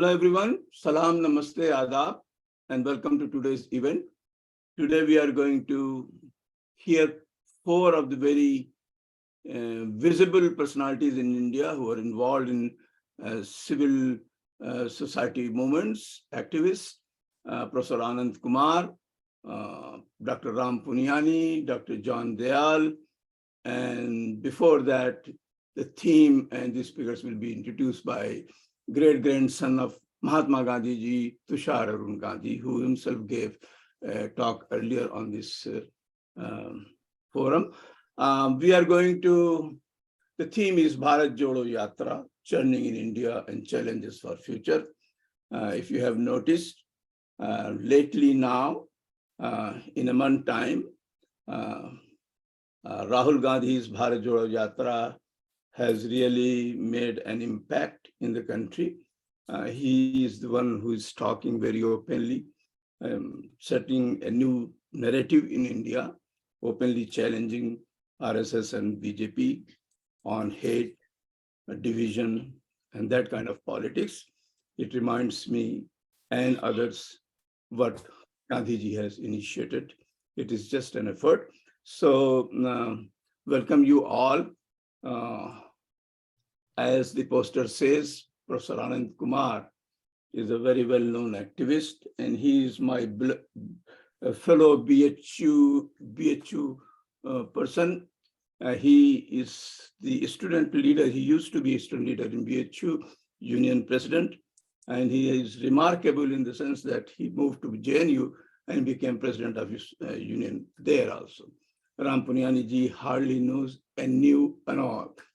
Hello everyone, Salam, Namaste, Adab, and welcome to today's event. Today we are going to hear four of the very visible personalities in India who are involved in civil society movements, activists, Professor Anand, Kumar, Dr. Ram Puniyani, Dr. John Dayal, and before that, the theme and the speakers will be introduced by great-grandson of Mahatma Gandhi ji, Tushar Arun Gandhi, who himself gave a talk earlier on this forum. The theme is Bharat Jodo Yatra, Churning in India and Challenges for Future. If you have noticed, lately now, in a month time, Rahul Gandhi's Bharat Jodo Yatra has really made an impact in the country. He is the one who is talking very openly, setting a new narrative in India, openly challenging RSS and BJP on hate, division, and that kind of politics. It reminds me and others what Gandhiji has initiated. It is just an effort. So welcome you all. As the poster says, Professor Anand Kumar is a very well-known activist, and he is my fellow BHU person. He is the student leader. He used to be a student leader in BHU, union president, and he is remarkable in the sense that he moved to JNU and became president of his union there also. Ram Puniyani ji hardly knows and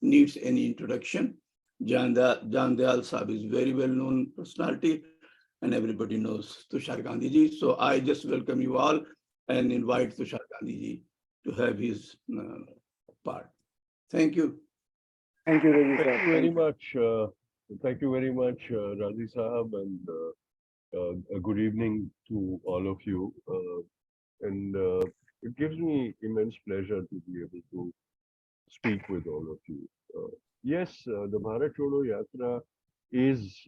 needs any introduction. John Dayal Sahib is very well-known personality, and everybody knows Tushar Gandhi ji. So I just welcome you all and invite Tushar Gandhi ji to have his part. Thank you. Thank you, Ravi sir. Thank you very much. Thank you very much, Razi Sahab, and a good evening to all of you. It gives me immense pleasure to be able to speak with all of you. Yes, the Bharat Jodo Yatra is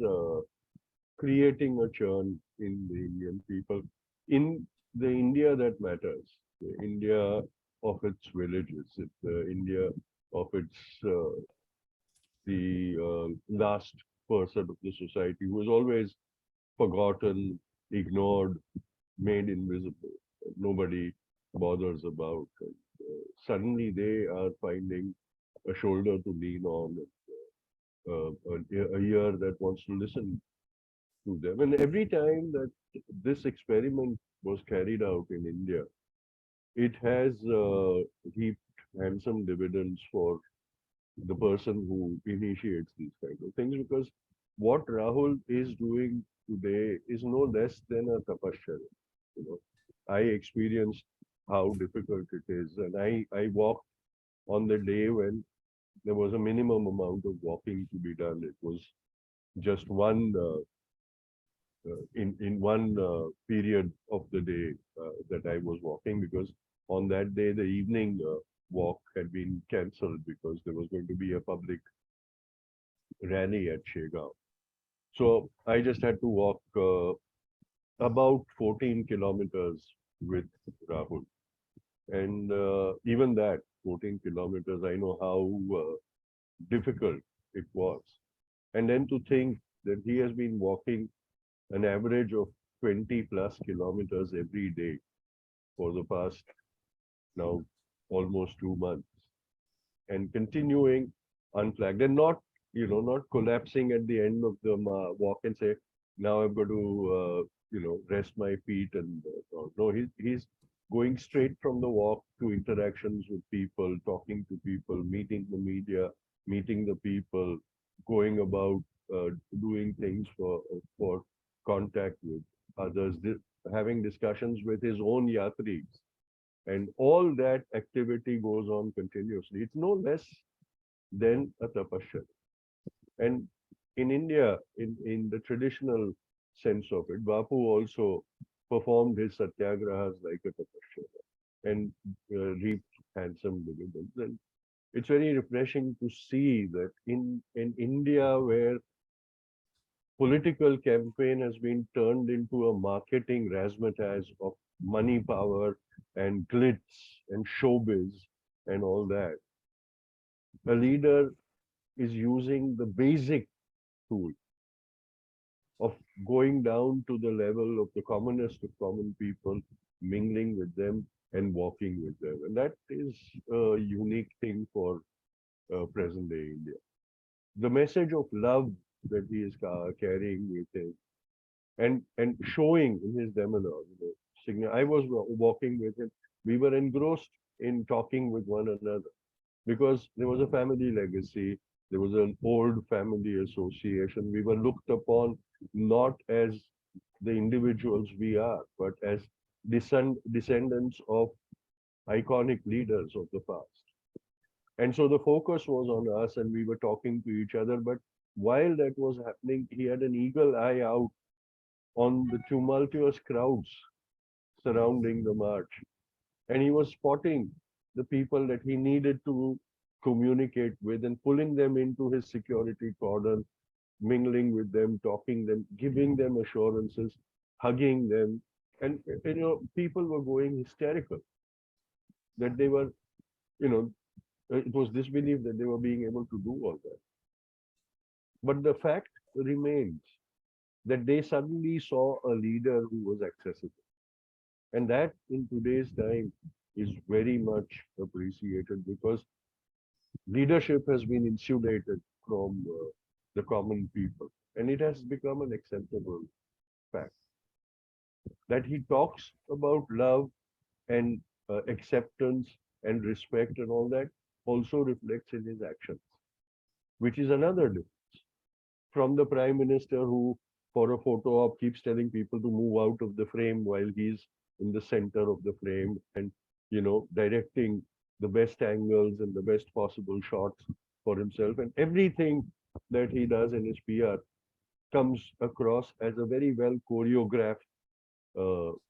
creating a churn in the Indian people, in the India that matters, the India of its villages, the India of its last person of the society who is always forgotten, ignored, made invisible. Nobody bothers about. Suddenly they are finding a shoulder to lean on, a ear that wants to listen to them. And every time that this experiment was carried out in India, it has reaped handsome dividends for the person who initiates these kind of things, because what Rahul is doing today is no less than a tapasya. You know, I experienced how difficult it is, and I walked on the day when there was a minimum amount of walking to be done. It was just one in one period of the day that I was walking, because on that day the evening walk had been cancelled because there was going to be a public rally at Shegaon. So I just had to walk about 14 kilometers with Rahul. And even that 14 kilometers, I know how difficult it was. And then to think that he has been walking an average of 20 plus kilometers every day for the past now almost 2 months, and continuing unflagged, and not, not collapsing at the end of the walk and say, now I've got to, rest my feet. And no, he's going straight from the walk to interactions with people, talking to people, meeting the media, meeting the people, going about doing things for contact with others, having discussions with his own yatris. And all that activity goes on continuously. It's no less than a tapasya. And in India, in the traditional sense of it, Bapu also performed his satyagrahas like a tapasya and reaped handsome dividends. And it's very refreshing to see that in India, where political campaign has been turned into a marketing razzmatazz of money, power, and glitz and showbiz and all that. A leader is using the basic tool of going down to the level of the commonest of common people, mingling with them and walking with them. And that is a unique thing for present day India. The message of love that he is carrying with him and showing in his demeanor. I was walking with him. We were engrossed in talking with one another because there was a family legacy. There was an old family association. We were looked upon not as the individuals we are, but as descendants of iconic leaders of the past. And so the focus was on us and we were talking to each other. But while that was happening, he had an eagle eye out on the tumultuous crowds surrounding the march. And he was spotting the people that he needed to communicate with and pulling them into his security cordon, mingling with them, talking them, giving them assurances, hugging them. And people were going hysterical that they were, it was disbelief that they were being able to do all that. But the fact remains that they suddenly saw a leader who was accessible. And that in today's time is very much appreciated because leadership has been insulated from the common people. And it has become an acceptable fact. That he talks about love and acceptance and respect and all that also reflects in his actions, which is another difference from the prime minister who, for a photo op, keeps telling people to move out of the frame while he's in the center of the frame and, directing the best angles and the best possible shots for himself. And everything that he does in his PR comes across as a very well choreographed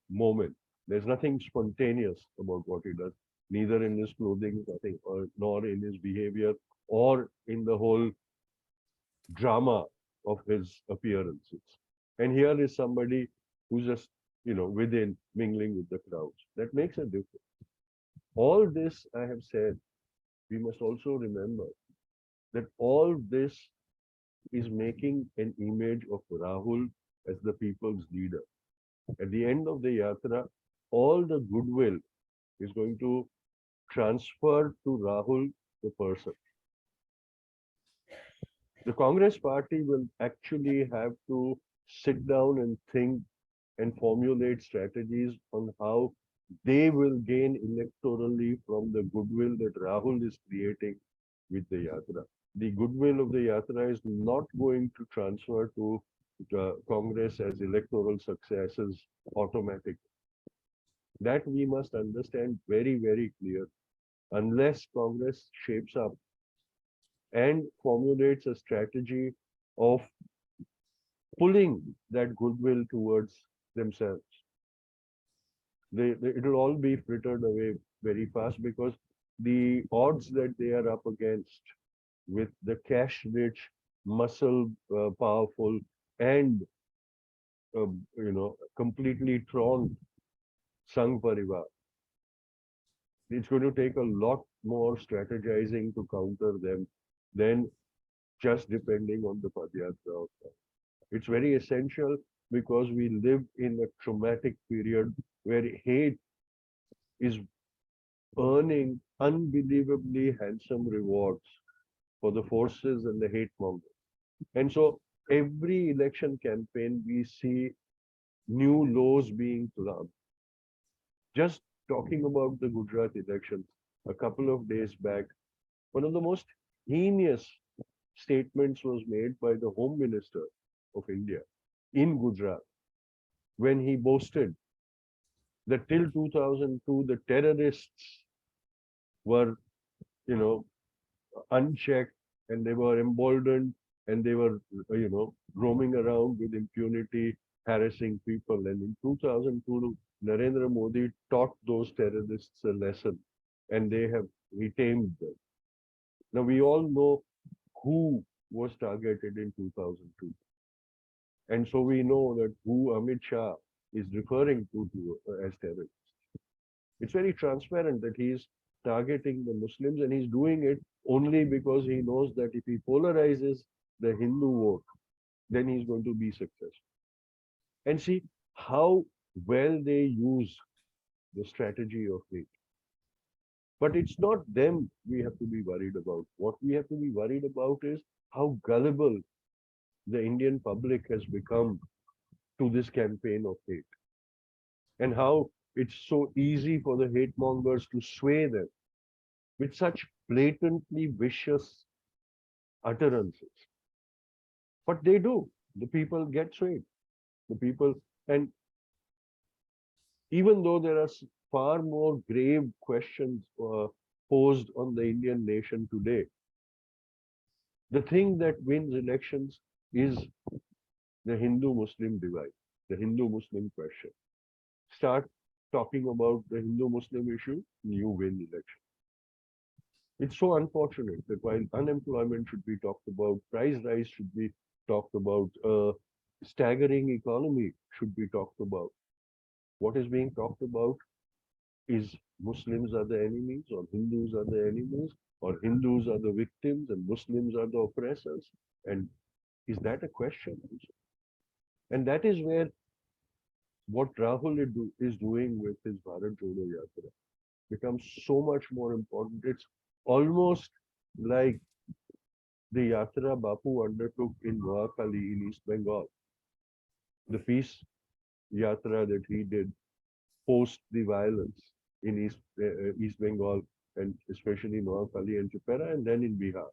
moment. There's nothing spontaneous about what he does, neither in his clothing, nothing, nor in his behavior, or in the whole drama of his appearances. And here is somebody who's just, within, mingling with the crowds. That makes a difference. All this I have said, we must also remember that all this is making an image of Rahul as the people's leader. At the end of the Yatra, all the goodwill is going to transfer to Rahul, the person. The Congress party will actually have to sit down and think and formulate strategies on how they will gain electorally from the goodwill that Rahul is creating with the Yatra. The goodwill of the Yatra is not going to transfer to Congress as electoral successes automatically. That we must understand very, very clear. Unless Congress shapes up and formulates a strategy of pulling that goodwill towards themselves, it'll all be frittered away very fast because the odds that they are up against with the cash-rich, muscle-powerful, and completely drawn Sangh Parivar, it's going to take a lot more strategizing to counter them than just depending on the Padyatra. It's very essential because we live in a traumatic period where hate is earning unbelievably handsome rewards for the forces and the hate mongers. And so every election campaign, we see new laws being plugged. Just talking about the Gujarat elections, a couple of days back, one of the most heinous statements was made by the Home Minister of India in Gujarat when he boasted that till 2002, the terrorists were, unchecked and they were emboldened and they were, roaming around with impunity, harassing people. And in 2002, Narendra Modi taught those terrorists a lesson and they have retained them. Now, we all know who was targeted in 2002. And so we know that who Amit Shah is referring to as terrorists. It's very transparent that he is targeting the Muslims, and he's doing it only because he knows that if he polarizes the Hindu vote, then he's going to be successful. And see how well they use the strategy of hate. But it's not them we have to be worried about. What we have to be worried about is how gullible the Indian public has become to this campaign of hate, and how it's so easy for the hate mongers to sway them with such blatantly vicious utterances. But they do. The people get swayed. The people, and even though there are far more grave questions posed on the Indian nation today, the thing that wins elections is the Hindu-Muslim divide, the Hindu-Muslim question. Start talking about the Hindu-Muslim issue, you win election. It's so unfortunate that while unemployment should be talked about, price rise should be talked about, staggering economy should be talked about, what is being talked about is Muslims are the enemies, or Hindus are the enemies, or Hindus are the victims and Muslims are the oppressors. And is that a question? And that is where what Rahul is doing with his Bharat Jodo Yatra becomes so much more important. It's almost like the Yatra Bapu undertook in Noakhali in East Bengal. The peace Yatra that he did post the violence in East Bengal, and especially Noakhali and Chupera, and then in Bihar.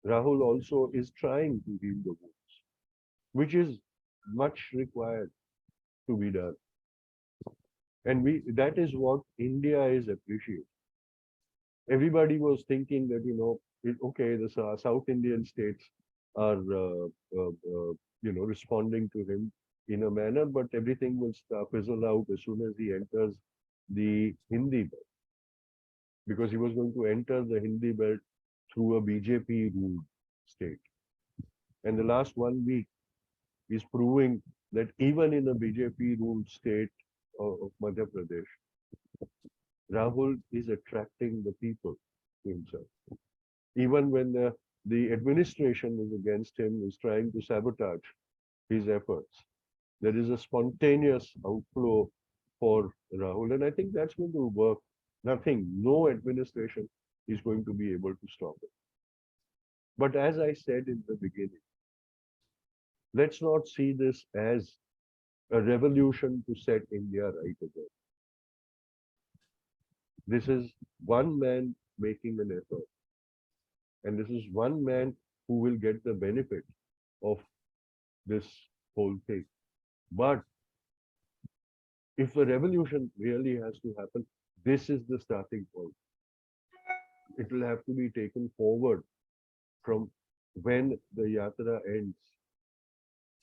Rahul also is trying to heal the wounds, which is much required to be done. And that is what India is appreciating. Everybody was thinking that, okay, the South Indian states are, responding to him in a manner, but everything will fizzle out as soon as he enters the Hindi belt. Because he was going to enter the Hindi belt through a BJP-ruled state. And the last 1 week is proving that even in a BJP-ruled state of Madhya Pradesh, Rahul is attracting the people to himself. Even when the administration is against him, is trying to sabotage his efforts, there is a spontaneous outflow for Rahul. And I think that's going to work. No administration is going to be able to stop it. But as I said in the beginning, let's not see this as a revolution to set India right again. This is one man making an effort. And this is one man who will get the benefit of this whole thing. But if a revolution really has to happen, this is the starting point. It will have to be taken forward from when the Yatra ends.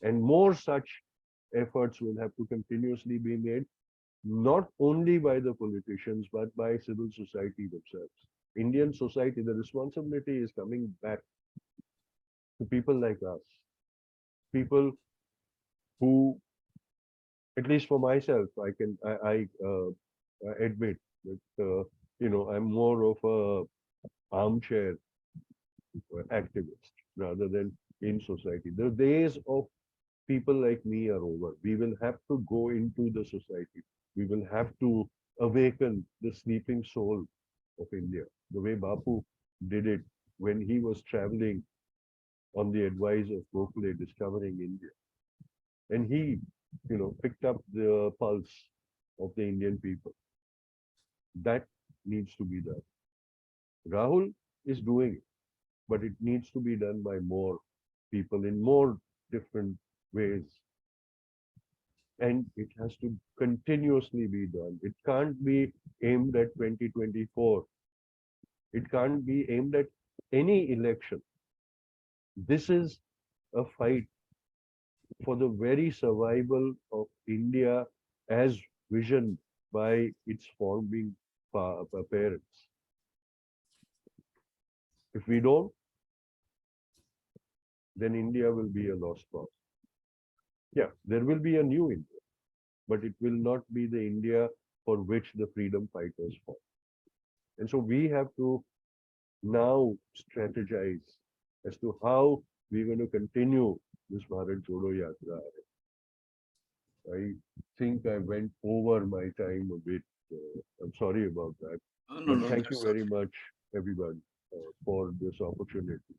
And more such efforts will have to continuously be made, not only by the politicians, but by civil society themselves. Indian society, the responsibility is coming back to people like us. People who, at least for myself, I admit that, I'm more of a armchair activist rather than in society. The days of people like me are over. We will have to go into the society. We will have to awaken the sleeping soul of India, the way Bapu did it when he was traveling on the advice of Gokhale discovering India. And he, picked up the pulse of the Indian people. That needs to be done. Rahul is doing it, but it needs to be done by more people in more different ways. And it has to continuously be done. It can't be aimed at 2024. It can't be aimed at any election. This is a fight for the very survival of India as visioned by its founding parents. If we don't, then India will be a lost cause. Yeah, there will be a new India, but it will not be the India for which the freedom fighters fought. And so we have to now strategize as to how we're going to continue this Bharat Jodo Yatra. I think I went over my time a bit. I'm sorry about that. No, But no, thank you that's very much, everyone, for this opportunity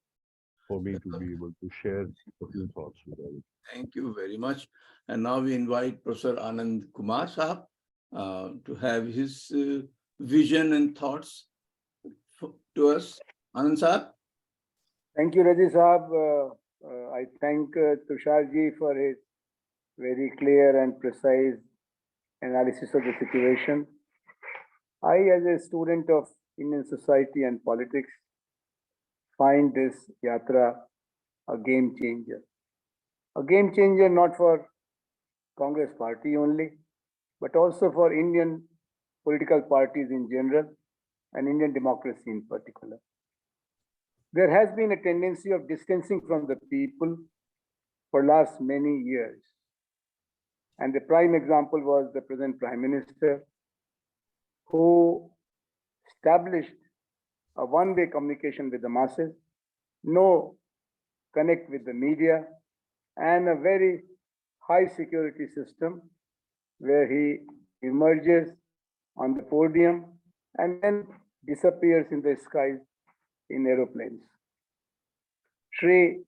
for me to be able to share a few thoughts with all of you. Thank you very much. And now we invite Professor Anand Kumar Sahab to have his vision and thoughts to us. Anand Sahab. Thank you, Raji Saab. I thank Tushar ji for his very clear and precise analysis of the situation. I, as a student of Indian society and politics, find this Yatra a game changer. A game changer not for Congress party only, but also for Indian political parties in general and Indian democracy in particular. There has been a tendency of distancing from the people for last many years. And the prime example was the present Prime Minister, who established a one-way communication with the masses, no connect with the media, and a very high security system where he emerges on the podium and then disappears in the skies in aeroplanes. Shri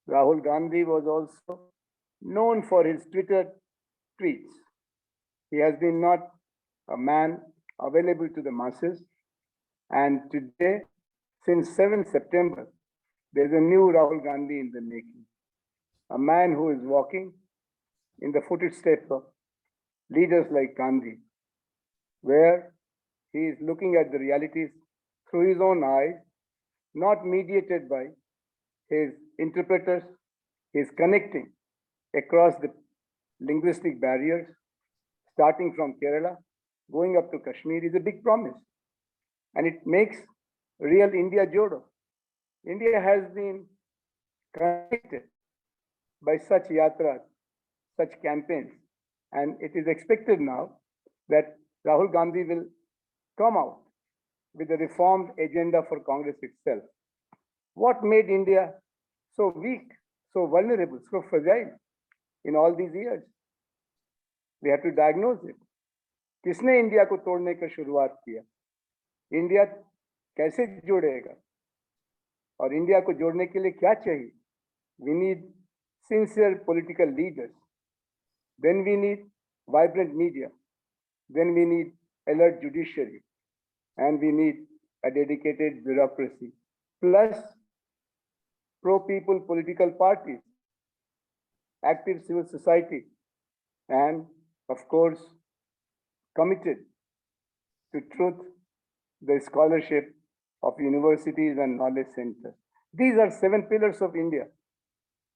Rahul Gandhi was also known for his Twitter tweets. He has been not a man available to the masses. And today, since 7th September, there's a new Rahul Gandhi in the making. A man who is walking in the footsteps of leaders like Gandhi, where he is looking at the realities through his own eyes, not mediated by his interpreters. He is connecting across the linguistic barriers, starting from Kerala, going up to Kashmir, is a big promise. And it makes real India Jodo. India has been connected by such yatras, such campaigns. And it is expected now that Rahul Gandhi will come out with a reformed agenda for Congress itself. What made India so weak, so vulnerable, so fragile in all these years? We have to diagnose it. किसने India को तोड़ने की शुरुआत किया? India कैसे जोड़ेगा? और India को जोड़ने के लिए क्या चाहिए? We need sincere political leaders. Then we need vibrant media. Then we need alert judiciary. And we need a dedicated bureaucracy. Plus pro-people political parties, active civil society, and of course, committed to truth, the scholarship of universities and knowledge centers. These are 7 pillars of India.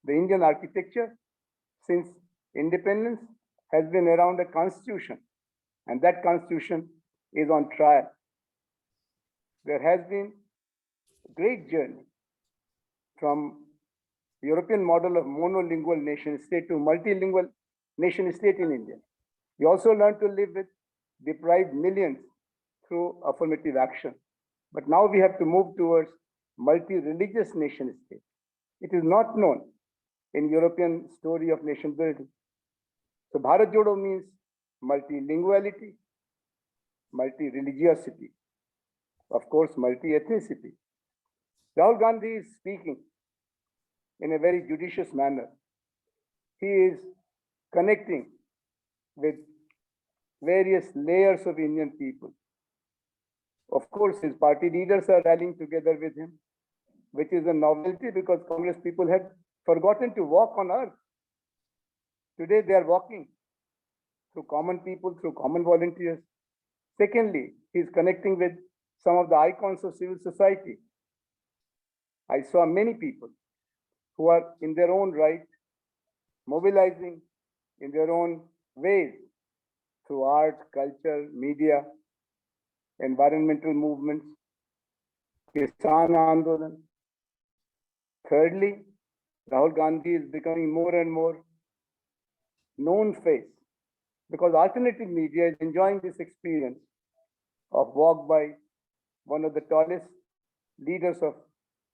The Indian architecture, since independence, has been around a constitution, and that constitution is on trial. There has been a great journey from European model of monolingual nation state to multilingual nation state in India. We also learned to live with deprived millions through affirmative action. But now we have to move towards multi-religious nation state. It is not known in European story of nation building. So Bharat Jodo means multilinguality, multi-religiosity, of course, multi-ethnicity. Rahul Gandhi is speaking in a very judicious manner. He is connecting with various layers of Indian people. Of course, his party leaders are rallying together with him, which is a novelty because Congress people had forgotten to walk on earth. Today, they are walking through common people, through common volunteers. Secondly, he is connecting with some of the icons of civil society. I saw many people who are in their own right, mobilizing in their own ways through art, culture, media, environmental movements, Kisan Andolan. Thirdly, Rahul Gandhi is becoming more and more known face because alternative media is enjoying this experience of walk by one of the tallest leaders of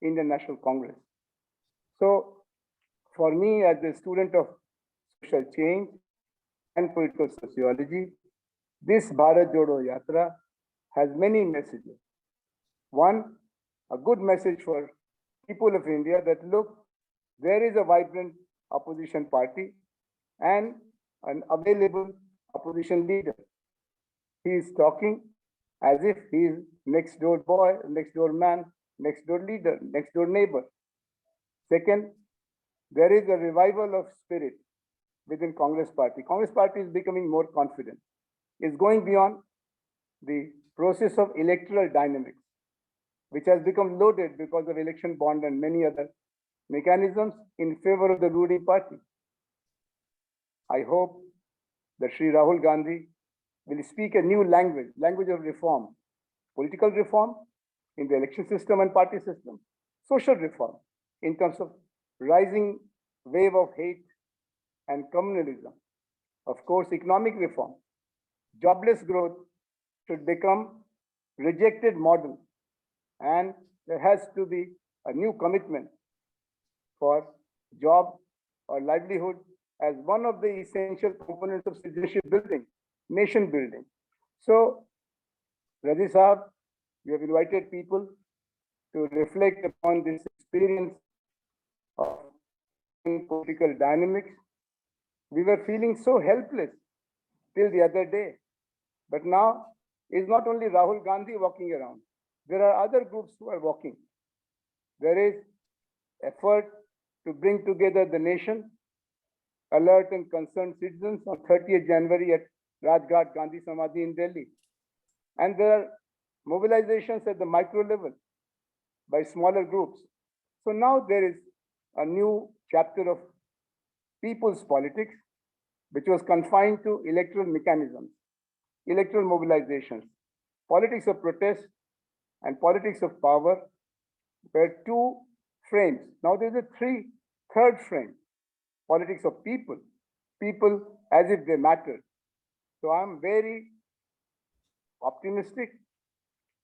Indian National Congress. So for me, as a student of social change and political sociology, this Bharat Jodo Yatra has many messages. One, a good message for people of India that look, there is a vibrant opposition party and an available opposition leader. He is talking as if he is next door boy, next door man, next door leader, next door neighbor. Second, there is a revival of spirit within Congress party. Congress party is becoming more confident. It's going beyond the process of electoral dynamics, which has become loaded because of election bond and many other mechanisms in favor of the ruling party. I hope that Sri Rahul Gandhi will speak a new language, language of reform, political reform in the election system and party system, social reform in terms of rising wave of hate and communalism. Of course, economic reform, jobless growth should become rejected model, and there has to be a new commitment for job or livelihood as one of the essential components of citizenship building, nation building. So, Raji Saab, we have invited people to reflect upon this experience of political dynamics. We were feeling so helpless till the other day. But now, it's not only Rahul Gandhi walking around. There are other groups who are walking. There is effort to bring together the nation, alert and concerned citizens on 30th January at Rajghat Gandhi Samadhi in Delhi. And there are mobilizations at the micro level by smaller groups. So now there is a new chapter of people's politics, which was confined to electoral mechanisms, electoral mobilizations. Politics of protest and politics of power were two frames. Now there's a third frame, politics of people, people as if they matter. So I'm very optimistic.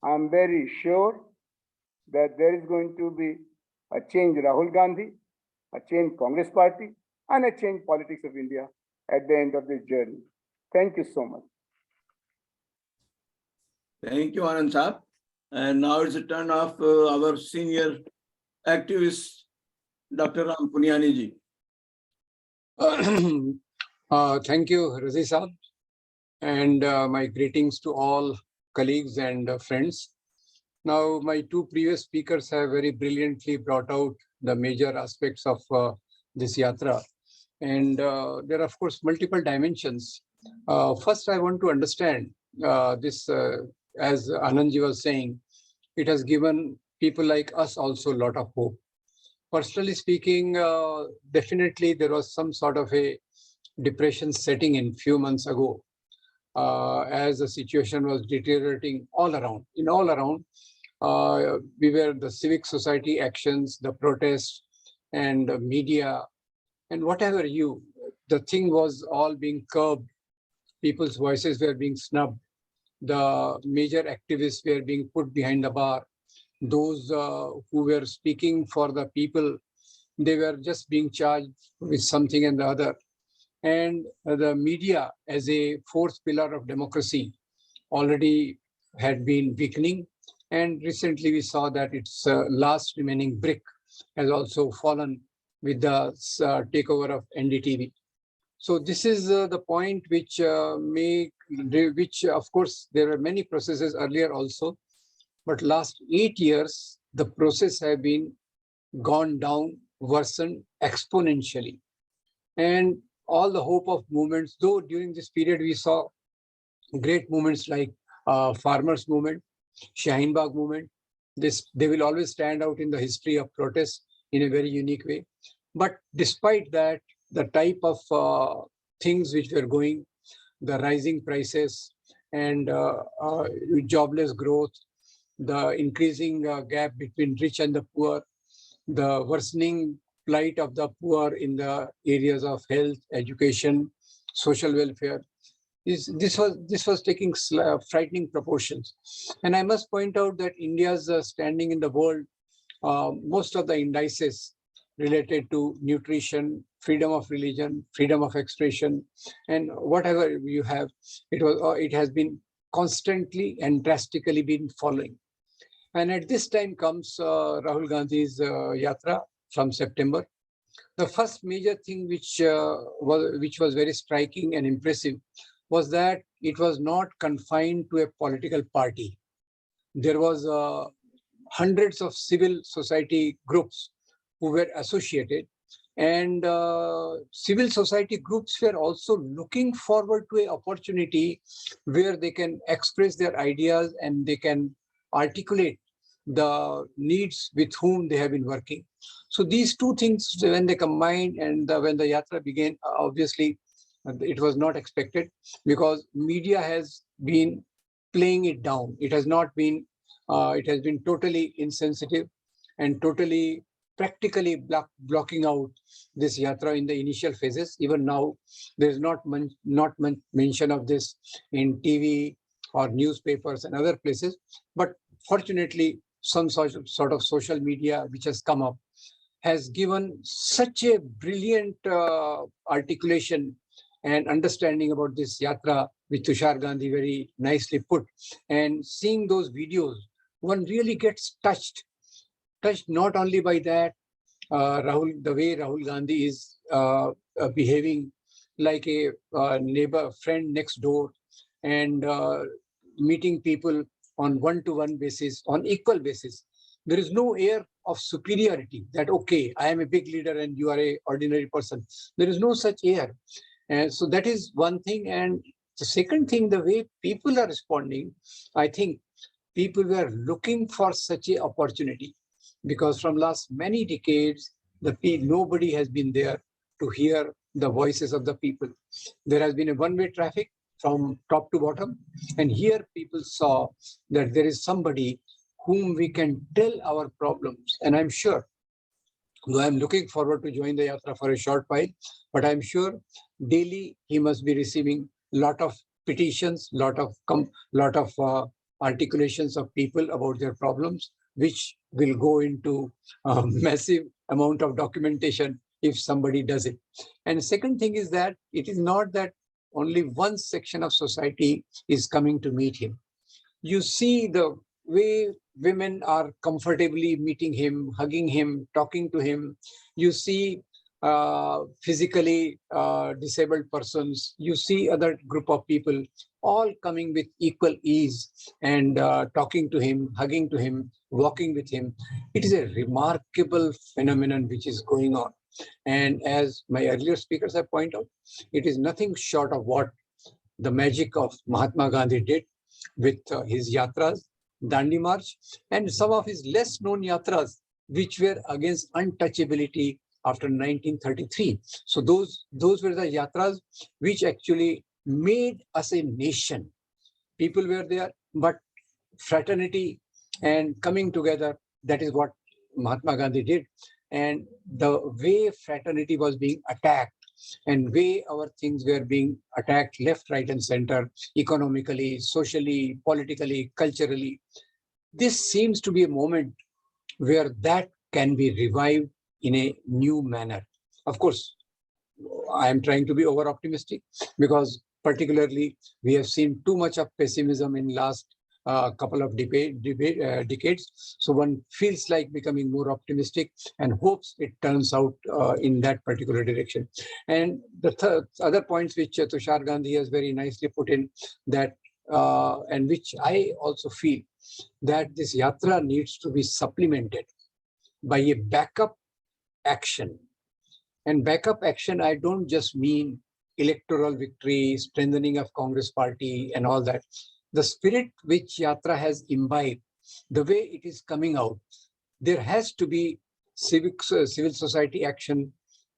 I'm very sure that there is going to be a change Rahul Gandhi, a change Congress party, and a change politics of India at the end of this journey. Thank you so much. Thank you, Anand Saab. And now it's the turn of our senior activist, Dr. Ram Puniyani ji. Thank you, Razi Saab, and my greetings to all colleagues and friends. Now, my two previous speakers have very brilliantly brought out the major aspects of this yatra. And there are, of course, multiple dimensions. First, I want to understand this, as Anandji was saying, it has given people like us also a lot of hope. Personally speaking, definitely there was some sort of a depression setting in few months ago, as the situation was deteriorating all around. We were the civic society actions, the protests, and the media, and whatever the thing was all being curbed. People's voices were being snubbed. The major activists were being put behind the bar. Those who were speaking for the people, they were just being charged with something and the other. And the media, as a fourth pillar of democracy, already had been weakening. And recently we saw that its last remaining brick has also fallen with the takeover of NDTV. So this is the point which of course, there were many processes earlier also, but last 8 years, the process have been gone down, worsened exponentially. And all the hope of movements, though during this period we saw great movements like farmers movement, Shaheen Bagh movement. They will always stand out in the history of protest in a very unique way. But despite that, the type of things which were going, the rising prices and jobless growth, the increasing gap between rich and the poor, the worsening plight of the poor in the areas of health, education, social welfare. This was taking frightening proportions. And I must point out that India's standing in the world, most of the indices related to nutrition, freedom of religion, freedom of expression, and whatever you have, it has been constantly and drastically been falling. And at this time comes Rahul Gandhi's Yatra from September. The first major thing which was very striking and impressive was that it was not confined to a political party. There was hundreds of civil society groups who were associated, and civil society groups were also looking forward to an opportunity where they can express their ideas and they can articulate the needs with whom they have been working. So these two things, when they combined and when the Yatra began, obviously it was not expected, because media has been playing it down. It has not been, it has been totally insensitive and totally practically blocking out this Yatra in the initial phases. Even now, there is not mention of this in TV or newspapers and other places. But fortunately, some sort of social media which has come up has given such a brilliant articulation and understanding about this Yatra, which Tushar Gandhi very nicely put. And seeing those videos, one really gets touched not only by that, the way Rahul Gandhi is behaving like a neighbor, friend next door, and meeting people on one-to-one basis, on equal basis. There is no air of superiority that, okay, I am a big leader and you are an ordinary person. There is no such air. And so that is one thing. And the second thing, the way people are responding, I think people were looking for such an opportunity, because from last many decades, nobody has been there to hear the voices of the people. There has been a one-way traffic from top to bottom. And here people saw that there is somebody whom we can tell our problems. And I'm sure, though I'm looking forward to join the Yatra for a short while, but I'm sure daily he must be receiving a lot of petitions, lot of articulations of people about their problems, which will go into a massive amount of documentation if somebody does it. And the second thing is that it is not that only one section of society is coming to meet him. You see the way women are comfortably meeting him, hugging him, talking to him. You see physically disabled persons. You see other group of people all coming with equal ease and talking to him, hugging to him, walking with him. It is a remarkable phenomenon which is going on. And as my earlier speakers have pointed out, it is nothing short of what the magic of Mahatma Gandhi did with his yatras, Dandi March, and some of his less known yatras, which were against untouchability after 1933. So those were the yatras which actually made us a nation. People were there, but fraternity and coming together, that is what Mahatma Gandhi did. And the way fraternity was being attacked and way our things were being attacked left, right, and center, economically, socially, politically, culturally, this seems to be a moment where that can be revived in a new manner. Of course, I am trying to be over-optimistic because particularly we have seen too much of pessimism in last couple of decades. So one feels like becoming more optimistic and hopes it turns out in that particular direction. And the other points which Tushar Gandhi has very nicely put in that, and which I also feel, that this Yatra needs to be supplemented by a backup action. And backup action, I don't just mean electoral victory, strengthening of Congress party and all that. The spirit which Yatra has imbibed, the way it is coming out, there has to be civil society action,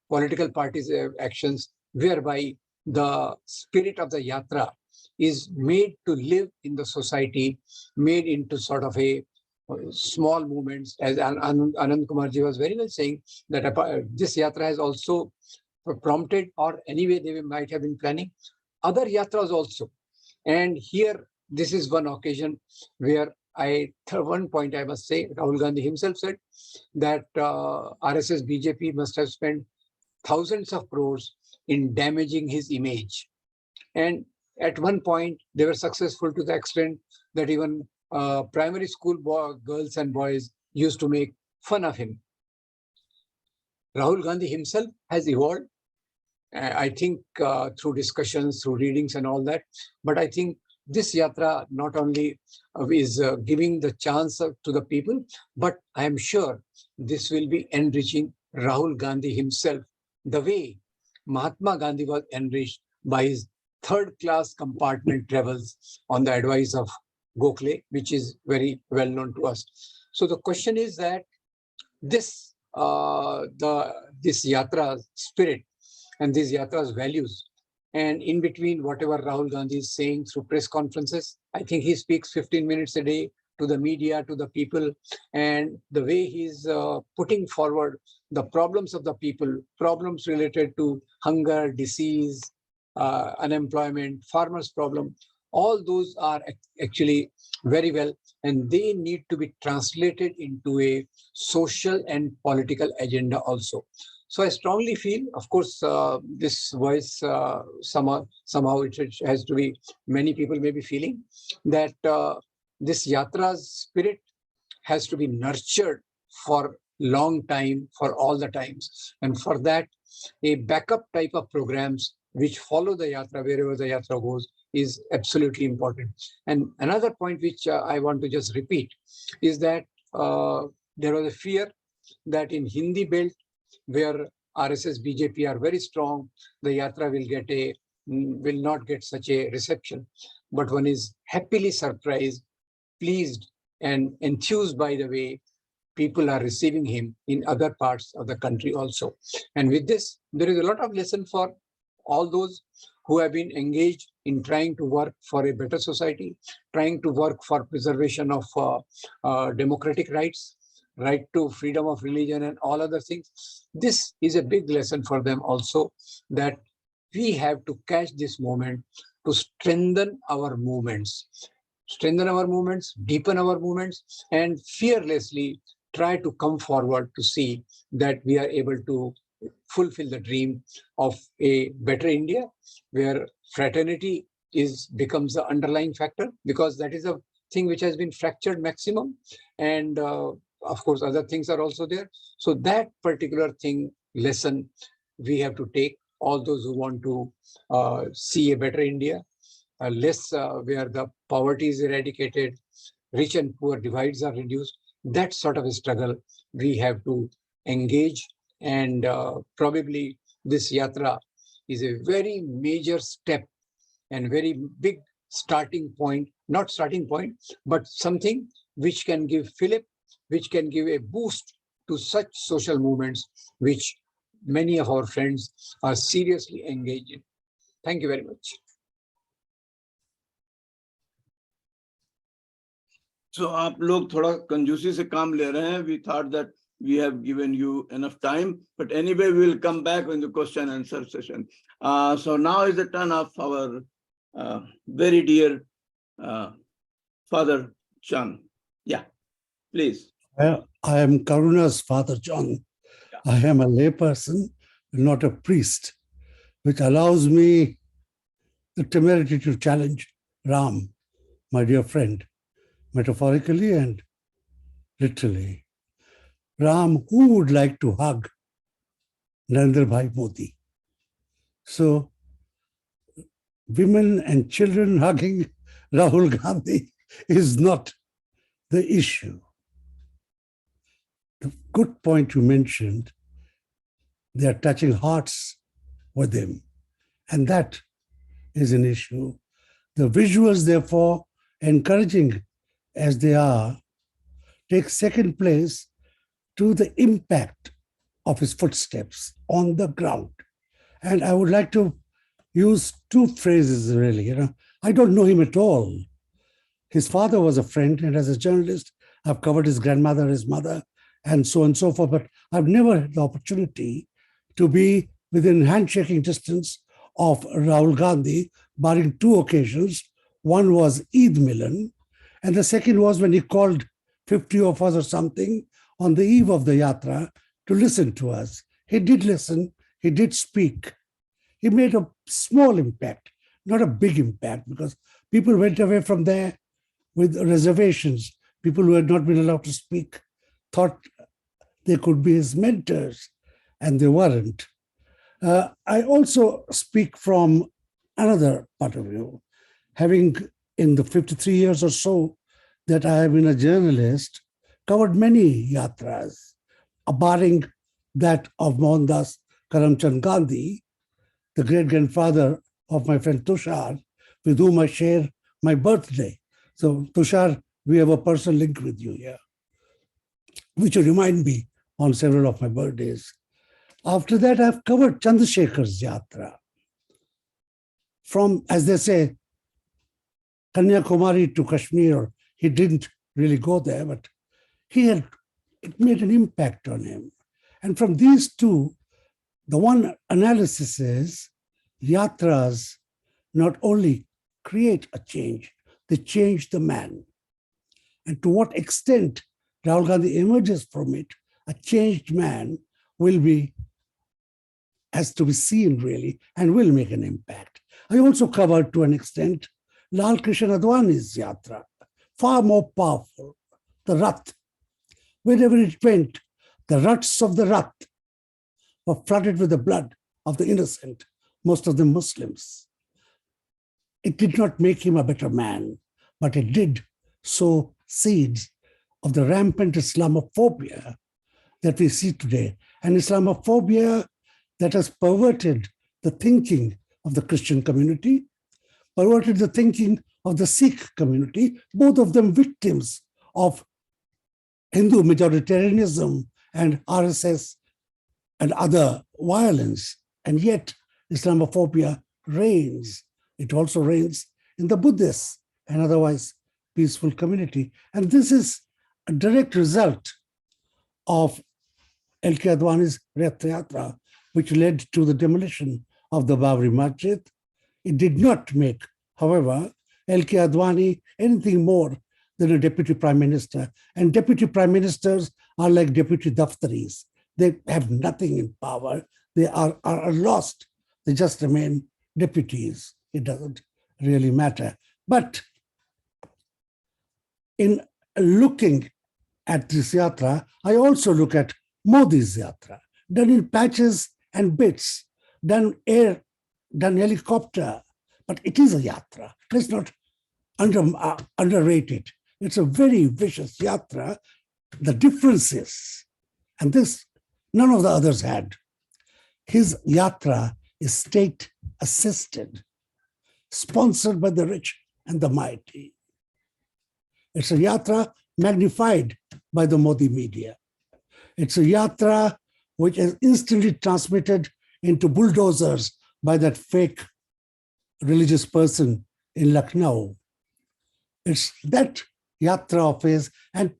political parties actions, whereby the spirit of the Yatra is made to live in the society, made into sort of a small movements, as Anand Kumarji was very well saying, that this yatra has also prompted, or anyway they might have been planning other yatras also. And here, this is one occasion where one point I must say, Rahul Gandhi himself said that RSS BJP must have spent thousands of crores in damaging his image. And at one point, they were successful to the extent that even primary school girls and boys used to make fun of him. Rahul Gandhi himself has evolved, I think, through discussions, through readings and all that. But I think this yatra not only is giving the chance to the people, but I am sure this will be enriching Rahul Gandhi himself, the way Mahatma Gandhi was enriched by his third-class compartment travels on the advice of Gokhale, which is very well known to us. So the question is that this yatra spirit and this yatra's values, and in between whatever Rahul Gandhi is saying through press conferences, I think he speaks 15 minutes a day to the media, to the people, and the way he's putting forward the problems of the people, problems related to hunger, disease, unemployment, farmers' problem, all those are actually very well, and they need to be translated into a social and political agenda also. So I strongly feel, of course, this voice somehow it has to be, many people may be feeling that this yatra's spirit has to be nurtured for long time, for all the times. And for that, a backup type of programs which follow the yatra wherever the yatra goes is absolutely important. And another point which I want to just repeat is that there was a fear that in Hindi belt, where RSS BJP are very strong, the yatra will not get such a reception. But one is happily surprised, pleased, and enthused by the way people are receiving him in other parts of the country also. And with this, there is a lot of lesson for all those who have been engaged in trying to work for a better society, trying to work for preservation of democratic rights, right to freedom of religion and all other things. This is a big lesson for them also, that we have to catch this moment to strengthen our movements, deepen our movements, and fearlessly try to come forward to see that we are able to fulfill the dream of a better India, where fraternity becomes the underlying factor, because that is a thing which has been fractured maximum. And of course, other things are also there. So that particular lesson, we have to take, all those who want to see a better India, where the poverty is eradicated, rich and poor divides are reduced. That sort of a struggle we have to engage. And probably this yatra is a very major step and very big starting point, not starting point, but something which can give fillip, which can give a boost to such social movements, which many of our friends are seriously engaged in. Thank you very much. So आप लोग थोड़ा कंजूसी से काम ले रहे हैं. We thought that we have given you enough time, but anyway, we will come back in the question and answer session. So now is the turn of our very dear Father John. Yeah, please. I am Karuna's father, John. I am a layperson, not a priest, which allows me the temerity to challenge Ram, my dear friend, metaphorically and literally. Ram, who would like to hug Narendra Bhai Modi? So, women and children hugging Rahul Gandhi is not the issue. The good point you mentioned, they are touching hearts with him, and that is an issue. The visuals, therefore, encouraging as they are, take second place to the impact of his footsteps on the ground. And I would like to use two phrases, really. I don't know him at all. His father was a friend, and as a journalist, I've covered his grandmother, his mother, and so on and so forth. But I've never had the opportunity to be within handshaking distance of Rahul Gandhi, barring two occasions. One was Eid Milan, and the second was when he called 50 of us or something on the eve of the Yatra to listen to us. He did listen, he did speak. He made a small impact, not a big impact, because people went away from there with reservations. People who had not been allowed to speak thought they could be his mentors, and they weren't. I also speak from another part of view. Having, in the 53 years or so that I have been a journalist, covered many yatras, barring that of Mohandas Karamchand Gandhi, the great-grandfather of my friend Tushar, with whom I share my birthday. So, Tushar, we have a personal link with you here, which will remind me on several of my birthdays. After that, I've covered Chandrasekhar's Yatra. From, as they say, Kanyakumari to Kashmir. He didn't really go there, but it made an impact on him. And from these two, the one analysis is yatras not only create a change, they change the man. And to what extent Rahul Gandhi emerges from it, a changed man has to be seen really, and will make an impact. I also covered to an extent Lal Krishna Advani's Yatra, far more powerful, the Rath. Wherever it went, the ruts of the Rath were flooded with the blood of the innocent, most of them Muslims. It did not make him a better man, but it did sow seeds of the rampant Islamophobia that we see today, an Islamophobia that has perverted the thinking of the Christian community, perverted the thinking of the Sikh community, both of them victims of Hindu majoritarianism and RSS and other violence. And yet Islamophobia reigns. It also reigns in the Buddhist and otherwise peaceful community. And this is a direct result of L.K. Advani's Rath Yatra, which led to the demolition of the Babri Masjid. It did not make, however, L.K. Advani anything more than a deputy prime minister. And deputy prime ministers are like deputy daftaris. They have nothing in power. They are lost. They just remain deputies. It doesn't really matter. But in looking at this yatra, I also look at Modi's yatra, done in patches and bits, done air, done helicopter, but it is a yatra. Let's not underrate it. It's a very vicious yatra. The difference is, and this none of the others had, his yatra is state assisted, sponsored by the rich and the mighty. It's a yatra magnified by the Modi media. It's a yatra which is instantly transmitted into bulldozers by that fake religious person in Lucknow. It's that yatra of his, and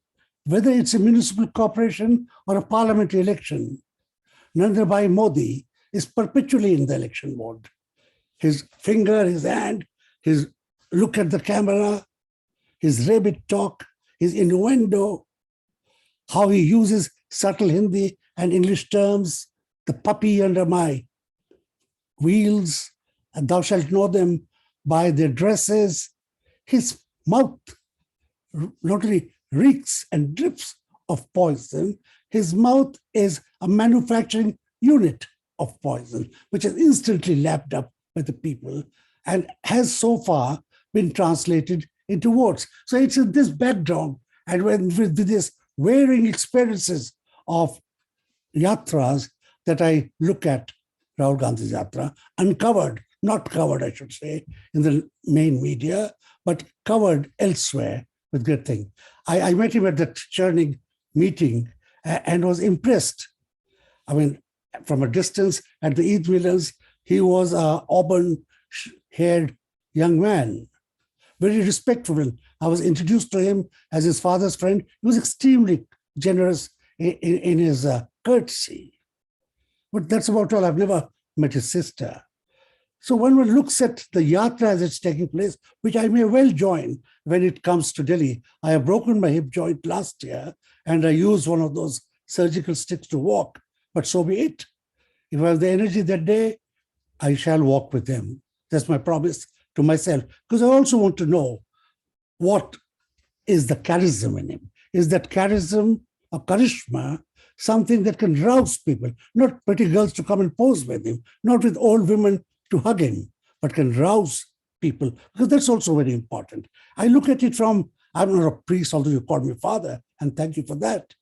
whether it's a municipal corporation or a parliamentary election, Narendra Bhai Modi is perpetually in the election mode. His finger, his hand, his look at the camera, his rabbit talk, his innuendo, how he uses subtle Hindi and English terms, the puppy under my wheels, and thou shalt know them by their dresses. His mouth not only reeks and drips of poison, his mouth is a manufacturing unit of poison, which is instantly lapped up by the people and has so far been translated into words. So it's in this background, and with this varying experiences of yatras, that I look at Rahul Gandhi's yatra, uncovered, not covered, I should say, in the main media, but covered elsewhere with great thing. I met him at the Churning meeting and was impressed. I mean, from a distance at the Eid Millers, he was an auburn-haired young man, very respectful. I was introduced to him as his father's friend. He was extremely generous in his courtesy. But that's about all. I've never met his sister. So when one looks at the Yatra as it's taking place, which I may well join when it comes to Delhi. I have broken my hip joint last year and I used one of those surgical sticks to walk, but so be it. If I have the energy that day, I shall walk with him. That's my promise to myself, because I also want to know what is the charism in him. Is that charism or charisma something that can rouse people, not pretty girls to come and pose with him, not with old women to hug him, but can rouse people, because that's also very important. I look at it from, I'm not a priest, although you called me father, and thank you for that.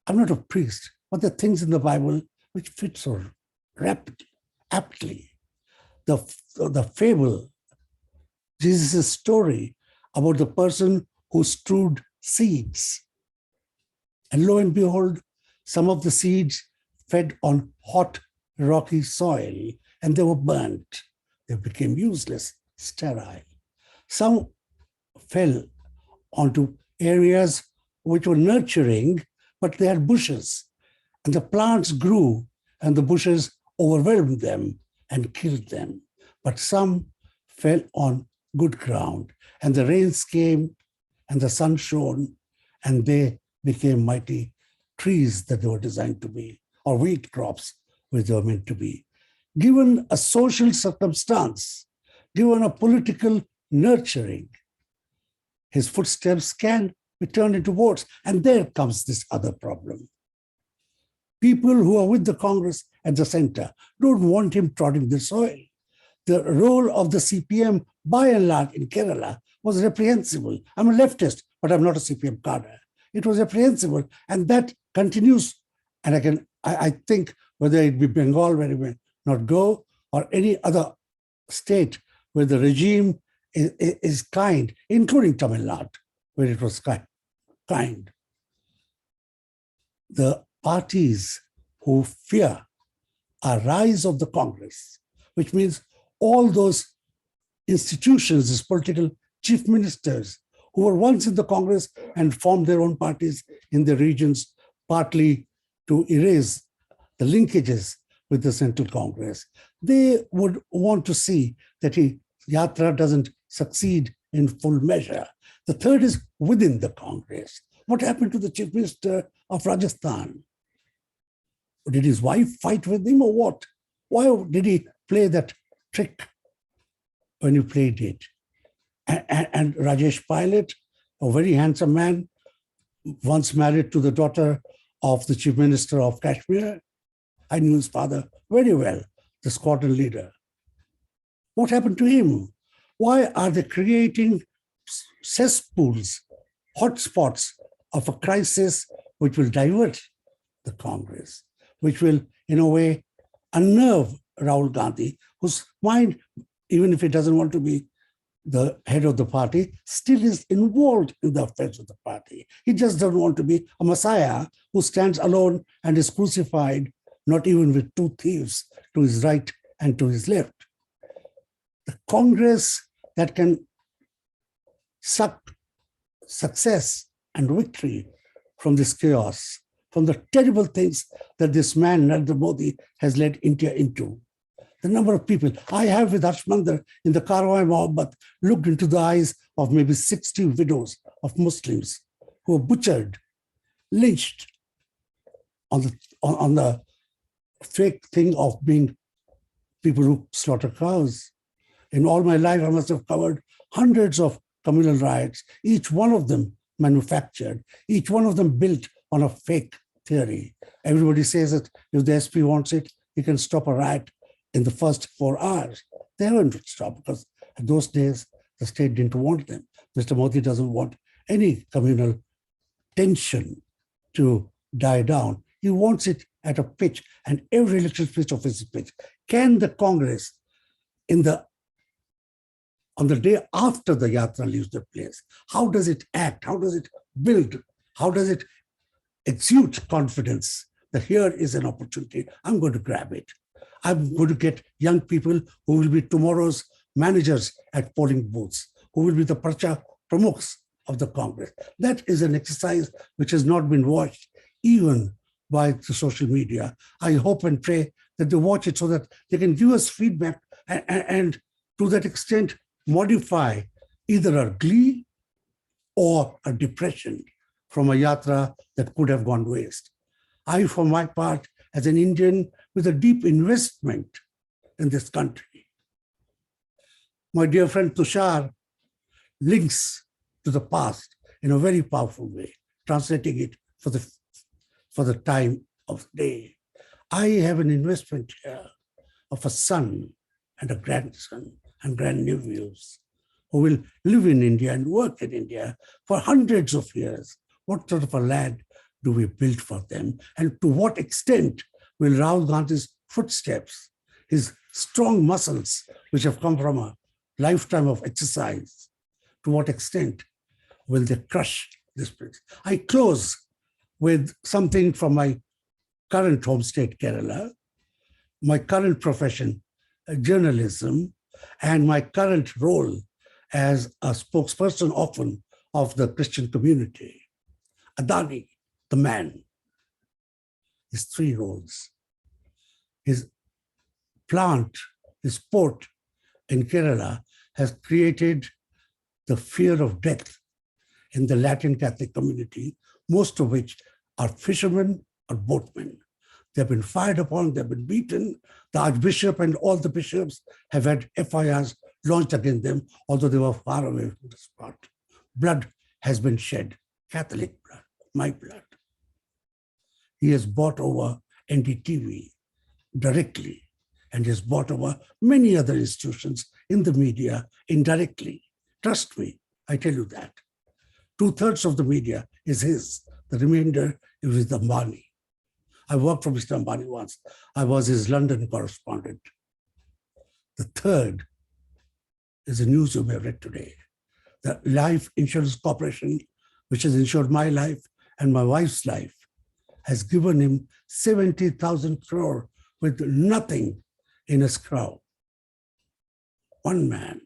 I'm not a priest, but there are things in the Bible which fit so aptly. The fable, Jesus' story about the person who strewed seeds. And lo and behold, some of the seeds fed on hot, rocky soil, and they were burnt. They became useless, sterile. Some fell onto areas which were nurturing, but they had bushes. And the plants grew, and the bushes overwhelmed them and killed them. But some fell on good ground, and the rains came, and the sun shone, and they became mighty trees that they were designed to be, or wheat crops which they were meant to be. Given a social circumstance, given a political nurturing, his footsteps can be turned into votes. And there comes this other problem. People who are with the Congress at the center don't want him trotting the soil. The role of the CPM, by and large, in Kerala was reprehensible. I'm a leftist, but I'm not a CPM cadre. It was reprehensible, and that continues. And I think whether it be Bengal, where it may not go, or any other state where the regime is kind, including Tamil Nadu, where it was kind. The parties who fear a rise of the Congress, which means all those institutions, these political chief ministers who were once in the Congress and formed their own parties in the regions, partly to erase the linkages with the Central Congress. They would want to see that Yatra doesn't succeed in full measure. The third is within the Congress. What happened to the Chief Minister of Rajasthan? Did his wife fight with him or what? Why did he play that trick when he played it? And Rajesh Pilot, a very handsome man, once married to the daughter of the Chief Minister of Kashmir. I knew his father very well, the squadron leader. What happened to him? Why are they creating cesspools, hotspots of a crisis which will divert the Congress, which will, in a way, unnerve Rahul Gandhi, whose mind, even if he doesn't want to be the head of the party, still is involved in the affairs of the party. He just doesn't want to be a messiah who stands alone and is crucified, not even with two thieves to his right and to his left. The Congress that can suck success and victory from this chaos, from the terrible things that this man, Narendra Modi, has led India into. The number of people, I have with Harshmander in the Karwai Mohabbat looked into the eyes of maybe 60 widows of Muslims who were butchered, lynched on the fake thing of being people who slaughter cows. In all my life, I must have covered hundreds of communal riots, each one of them manufactured, each one of them built on a fake theory. Everybody says that if the SP wants it, he can stop a riot in the first 4 hours. They haven't stopped because in those days, the state didn't want them. Mr. Modi doesn't want any communal tension to die down. He wants it at a pitch, and every little pitch of his pitch. Can the Congress, on the day after the Yatra leaves the place, how does it act? How does it build? How does it exude confidence that here is an opportunity? I'm going to grab it. I'm going to get young people who will be tomorrow's managers at polling booths, who will be the Pracha pramukhs of the Congress. That is an exercise which has not been watched even by the social media. I hope and pray that they watch it so that they can give us feedback and to that extent modify either our glee or a depression from a yatra that could have gone waste. I, for my part, as an Indian with a deep investment in this country, my dear friend Tushar links to the past in a very powerful way, translating it for the time of day. I have an investment here of a son and a grandson and grandnephews who will live in India and work in India for hundreds of years. What sort of a land do we build for them? And to what extent will Rahul Gandhi's footsteps, his strong muscles, which have come from a lifetime of exercise, to what extent will they crush this place? I close with something from my current home state, Kerala, my current profession, journalism, and my current role as a spokesperson often of the Christian community. Adani, the man, his three roles. His plant, his port in Kerala has created the fear of death in the Latin Catholic community, most of which are fishermen or boatmen. They've been fired upon, they've been beaten. The Archbishop and all the bishops have had FIRs launched against them, although they were far away from the spot. Blood has been shed, Catholic blood, my blood. He has bought over NDTV directly, and has bought over many other institutions in the media indirectly. Trust me, I tell you that. 2/3 of the media is his. The remainder is with Ambani. I worked for Mr. Ambani once. I was his London correspondent. The third is the news you may have read today. The Life Insurance Corporation, which has insured my life and my wife's life, has given him 70,000 crore with nothing in escrow. One man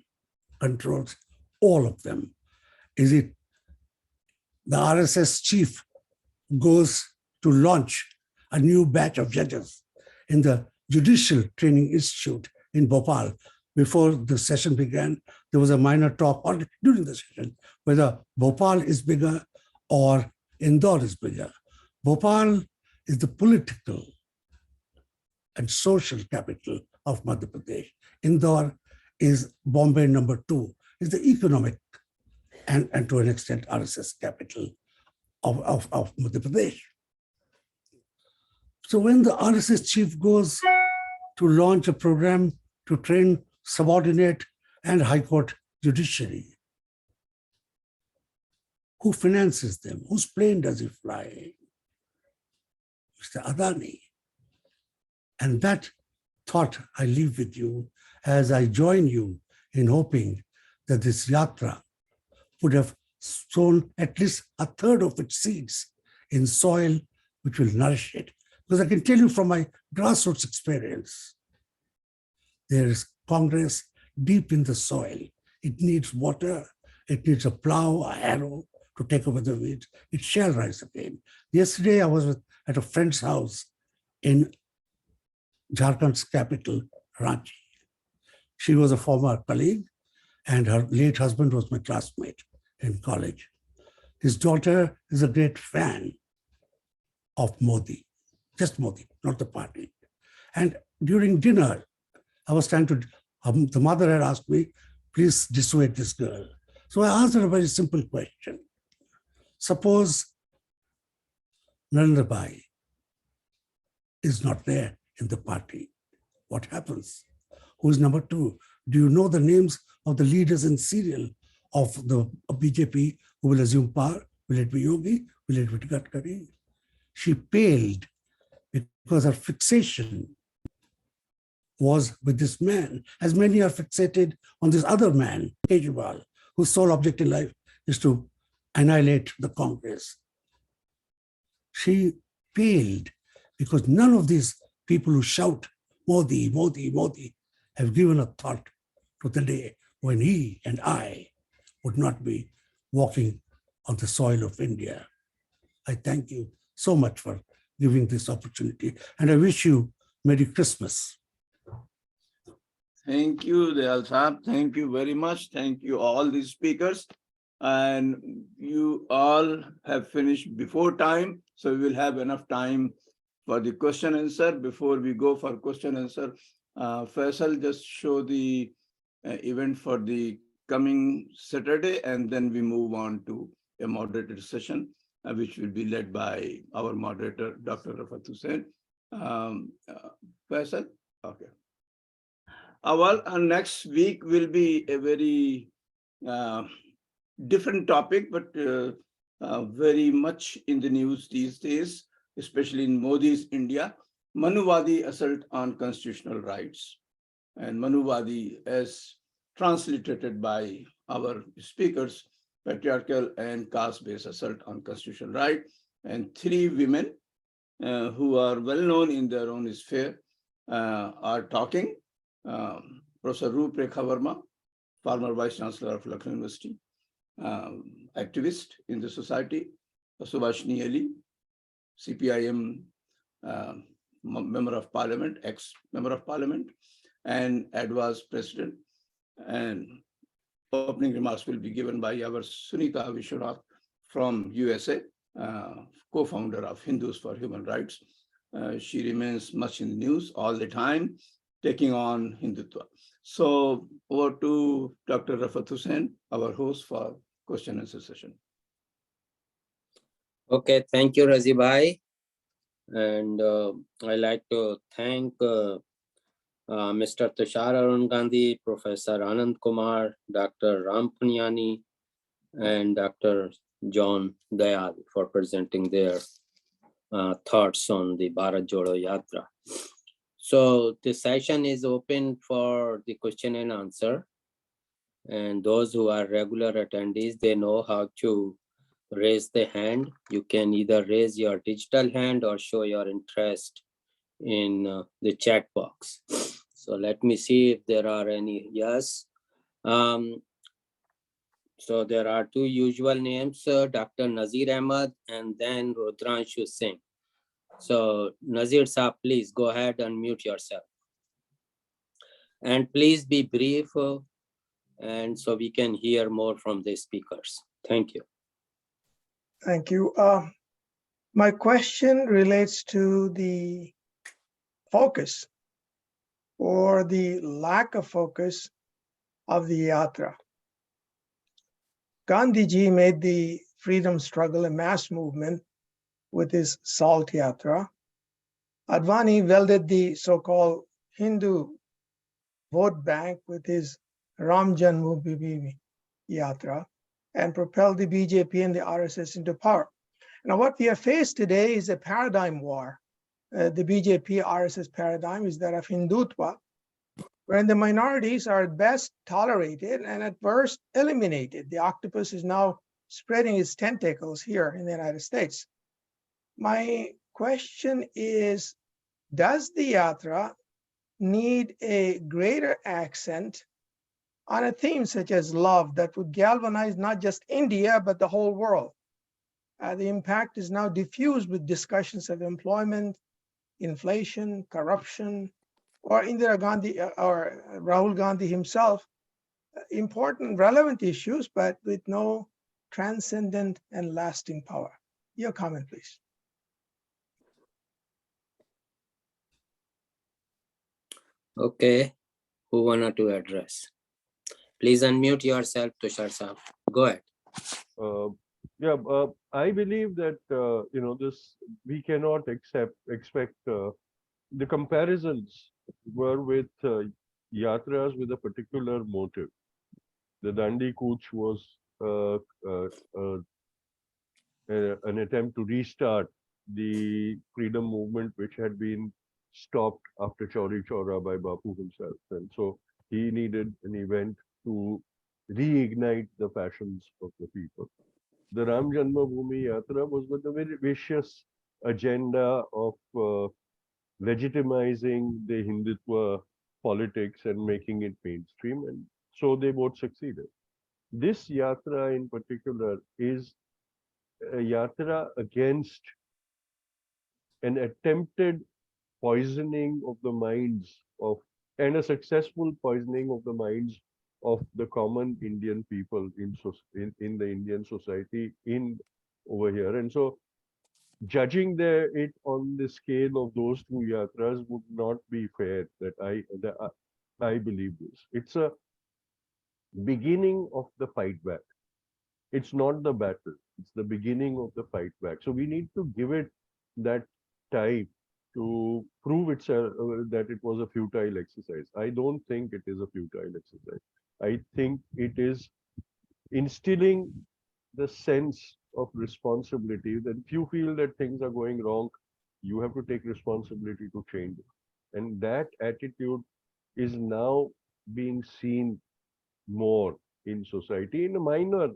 controls all of them. Is it the RSS chief goes to launch a new batch of judges in the Judicial Training Institute in Bhopal? Before the session began, there was a minor talk during the session whether Bhopal is bigger or Indore is bigger. Bhopal is the political and social capital of Madhya Pradesh. Indore is Bombay number 2, is the economic and to an extent RSS capital of Madhya Pradesh. So when the RSS chief goes to launch a program to train subordinate and high court judiciary, who finances them? Whose plane does he fly? Mr. Adani. And that thought I leave with you as I join you in hoping that this yatra would have sown at least 1/3 of its seeds in soil which will nourish it. Because I can tell you from my grassroots experience, there is Congress deep in the soil. It needs water, it needs a plow, a harrow to take over the weeds. It shall rise again. Yesterday, I was at a friend's house in Jharkhand's capital, Ranchi. She was a former colleague, and her late husband was my classmate in college. His daughter is a great fan of Modi, just Modi, not the party. And during dinner, I was trying to, the mother had asked me, please dissuade this girl. So I asked her a very simple question. Suppose Narendra Bhai is not there in the party. What happens? Who is number 2? Do you know the names of the leaders in serial of the BJP who will assume power? Will it be Yogi? Will it be Gadkari? She paled because her fixation was with this man, as many are fixated on this other man, Kejriwal, whose sole object in life is to annihilate the Congress. She paled because none of these people who shout, Modi, Modi, Modi, have given a thought to the day when he and I would not be walking on the soil of India. I thank you so much for giving this opportunity, and I wish you Merry Christmas. Thank you, Dayal Saab. Thank you very much. Thank you, all these speakers. And you all have finished before time, so we will have enough time for the question answer. Before we go for question answer, Faisal, just show the event for the coming Saturday, and then we move on to a moderated session, which will be led by our moderator, Dr. Rafat Hussain. Faisal? Okay. Well, next week will be a very different topic, but very much in the news these days, especially in Modi's India, Manuvadi assault on constitutional rights. And Manuvadi, as translated by our speakers, patriarchal and caste-based assault on constitutional right. And three women who are well known in their own sphere are talking. Professor Ruprekha Verma, former Vice Chancellor of Lucknow University, activist in the society, Subhashini Ali, CPIM member of parliament, ex-member of parliament, and ADWA's president. And opening remarks will be given by our Sunita Vishwanath from USA, co-founder of Hindus for Human Rights. She remains much in the news all the time, taking on Hindutva. So over to Dr. Rafat Hussain, our host for question and answer session. Okay, thank you, Razi Bhai. And I'd like to thank Mr. Tushar Arun Gandhi, Professor Anand Kumar, Dr. Ram Puniyani, and Dr. John Dayal for presenting their thoughts on the Bharat Jodo Yatra. So the session is open for the question and answer. And those who are regular attendees, they know how to raise the hand. You can either raise your digital hand or show your interest in the chat box. So let me see if there are any. Yes. So there are two usual names, Dr. Nazir Ahmad and then Rudranshu Singh. So Nazir Saab, please go ahead and mute yourself. And please be brief, and so we can hear more from the speakers. Thank you. Thank you. My question relates to the focus or the lack of focus of the Yatra. Gandhiji made the freedom struggle a mass movement with his Salt Yatra. Advani welded the so-called Hindu vote bank with his Ram Janmabhoomi Yatra and propelled the BJP and the RSS into power. Now, what we are faced today is a paradigm war. The BJP RSS paradigm is that of Hindutva, wherein the minorities are at best tolerated and at worst eliminated. The octopus is now spreading its tentacles here in the United States. My question is, does the Yatra need a greater accent on a theme such as love that would galvanize not just India, but the whole world? The impact is now diffused with discussions of employment, inflation, corruption, or Indira Gandhi or Rahul Gandhi himself, important, relevant issues, but with no transcendent and lasting power. Your comment, please. Okay, who wanted to address? Please unmute yourself, Tushar Saab. Go ahead. I believe that this we cannot expect the comparisons were with yatras with a particular motive. The Dandi Kooch was an attempt to restart the freedom movement, which had been stopped after Chauri Chaura by Bapu himself. And so he needed an event to reignite the passions of the people. The Ram Janmabhoomi Yatra was with a very vicious agenda of legitimizing the Hindutva politics and making it mainstream. And so they both succeeded. this yatra in particular is a yatra against an attempted poisoning of the minds of, and a successful poisoning of the minds of the common Indian people in the Indian society in over here. And so judging it on the scale of those two yatras would not be fair. I believe this. It's a beginning of the fight back. It's not the battle. It's the beginning of the fight back. So we need to give it that time to prove itself that it was a futile exercise. I don't think it is a futile exercise. I think it is instilling the sense of responsibility that if you feel that things are going wrong, you have to take responsibility to change it. And that attitude is now being seen more in society in a minor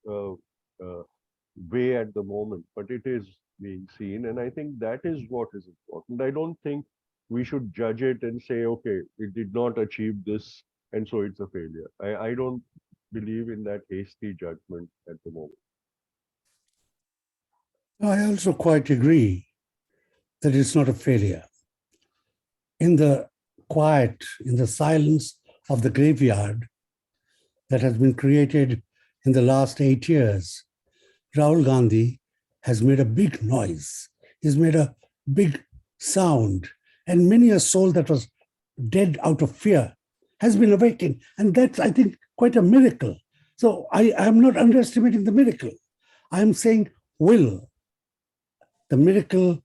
uh, uh, way at the moment, but it is being seen. And I think that is what is important. I don't think we should judge it and say, okay, it did not achieve this, and so it's a failure. I don't believe in that hasty judgment at the moment. I also quite agree that it's not a failure. In the quiet, in the silence of the graveyard that has been created in the last 8 years, Rahul Gandhi has made a big noise. He's made a big sound, and many a soul that was dead out of fear has been awakened. And that's, I think, quite a miracle. So I'm not underestimating the miracle. I'm saying, will the miracle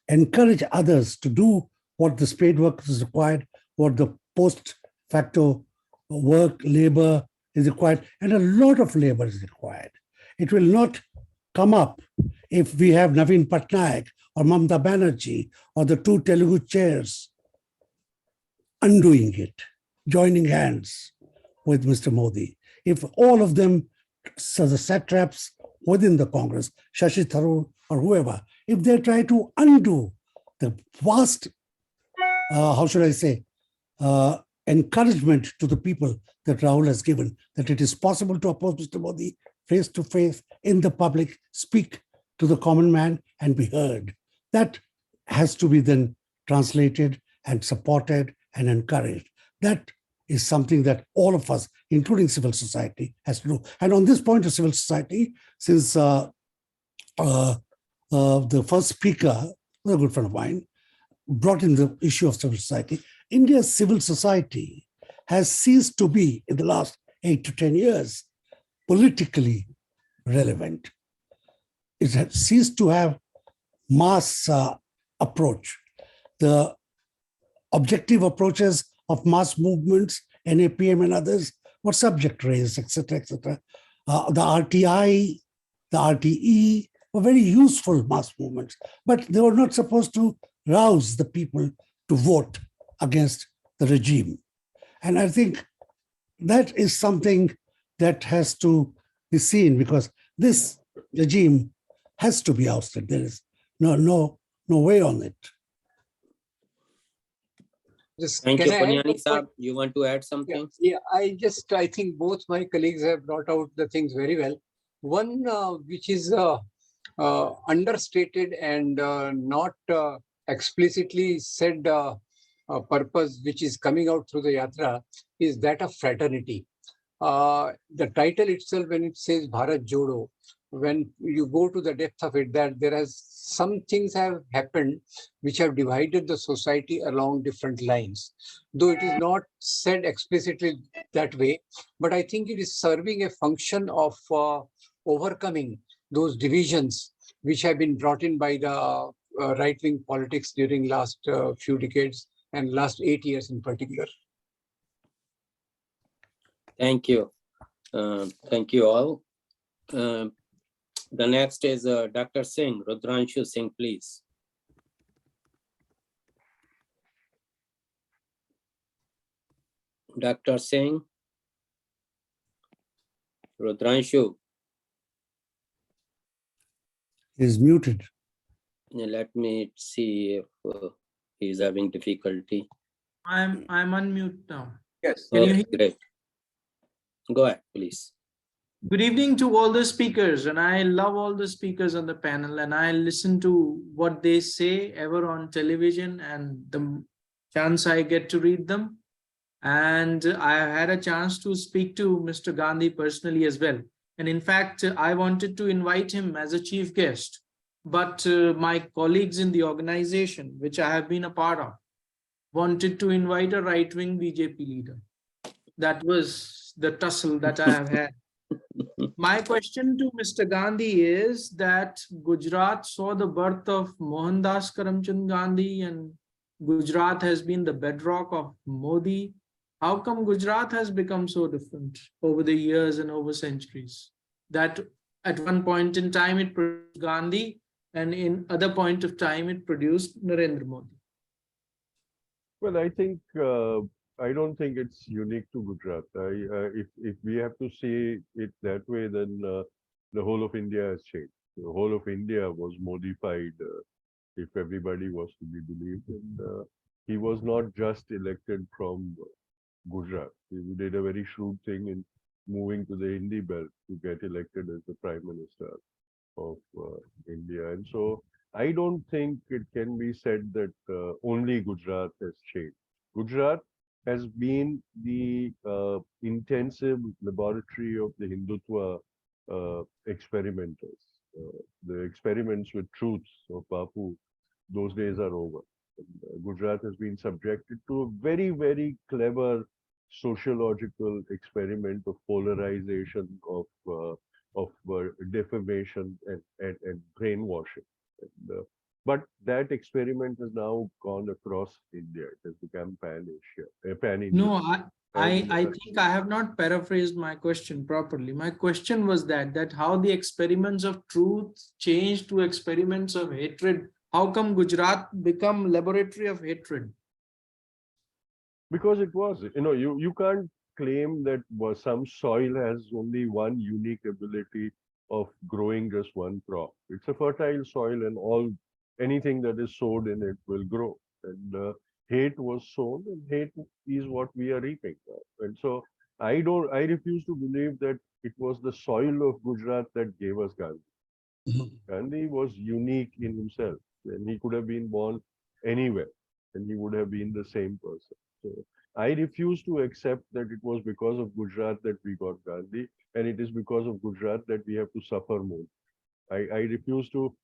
encourage others to do what the spade work is required, what the post facto work, labor is required, and a lot of labor is required. It will not come up if we have Naveen Patnaik or Mamata Banerjee or the two Telugu chairs undoing it, joining hands with Mr. Modi. If all of them, so the satraps within the Congress, Shashi Tharoor or whoever, if they try to undo the vast, how should I say, encouragement to the people that Rahul has given, that it is possible to oppose Mr. Modi face to face in the public, speak to the common man and be heard. That has to be then translated and supported and encouraged. That is something that all of us, including civil society, has to do. And on this point of civil society, since the first speaker, a good friend of mine, brought in the issue of civil society, India's civil society has ceased to be, in the last 8 to 10 years, politically relevant. It has ceased to have mass approach. The objective approaches of mass movements, NAPM and others, were subject raised, etc., etc. The RTI, the RTE were very useful mass movements, but they were not supposed to rouse the people to vote against the regime. And I think that is something that has to be seen, because this regime has to be ousted. There is no way on it. Thank you, Puniyani Saab. You want to add something? Yeah, I think both my colleagues have brought out the things very well. One which is understated and not explicitly said purpose, which is coming out through the yatra, is that of fraternity. The title itself, when it says Bharat Jodo, when you go to the depth of it, that there has some things have happened which have divided the society along different lines. Though it is not said explicitly that way, but I think it is serving a function of overcoming those divisions which have been brought in by the right-wing politics during last few decades and last 8 years in particular. Thank you. Thank you all. The next is Dr. Singh, Rudranshu Singh, please. Dr. Singh, Rudranshu. Is muted. Let me see if he's having difficulty. I'm unmute now. Yes. Can you Okay, hear? great. Go ahead, please. Good evening to all the speakers, and I love all the speakers on the panel, and I listen to what they say ever on television and the chance I get to read them. And I had a chance to speak to Mr. Gandhi personally as well. And in fact, I wanted to invite him as a chief guest, but my colleagues in the organization, which I have been a part of, wanted to invite a right-wing BJP leader. That was the tussle that I have had. My question to Mr. Gandhi is that Gujarat saw the birth of Mohandas Karamchand Gandhi, and Gujarat has been the bedrock of Modi. How come Gujarat has become so different over the years and over centuries? That at one point in time it produced Gandhi, and in other point of time it produced Narendra Modi. Well, I think I don't think it's unique to Gujarat. If we have to see it that way, then the whole of India has changed. The whole of India was modified, if everybody was to be believed. And he was not just elected from Gujarat. He did a very shrewd thing in moving to the Hindi belt to get elected as the Prime Minister of India. And so I don't think it can be said that only Gujarat has changed. Gujarat has been the intensive laboratory of the Hindutva experimenters. The experiments with truths of Bapu, those days are over. And, Gujarat has been subjected to a very, very clever sociological experiment of polarization, of defamation and brainwashing. And, but that experiment has now gone across India. It has become pan-Asia, pan-India. No, I think I have not paraphrased my question properly. My question was that how the experiments of truth changed to experiments of hatred. How come Gujarat become laboratory of hatred? Because it was, you can't claim that some soil has only one unique ability of growing just one crop. It's a fertile soil, and anything that is sowed in it will grow. And hate was sown, and hate is what we are reaping. And so I refuse to believe that it was the soil of Gujarat that gave us Gandhi. Gandhi was unique in himself, and he could have been born anywhere, and he would have been the same person. So I refuse to accept that it was because of Gujarat that we got Gandhi, and it is because of Gujarat that we have to suffer more. I refuse to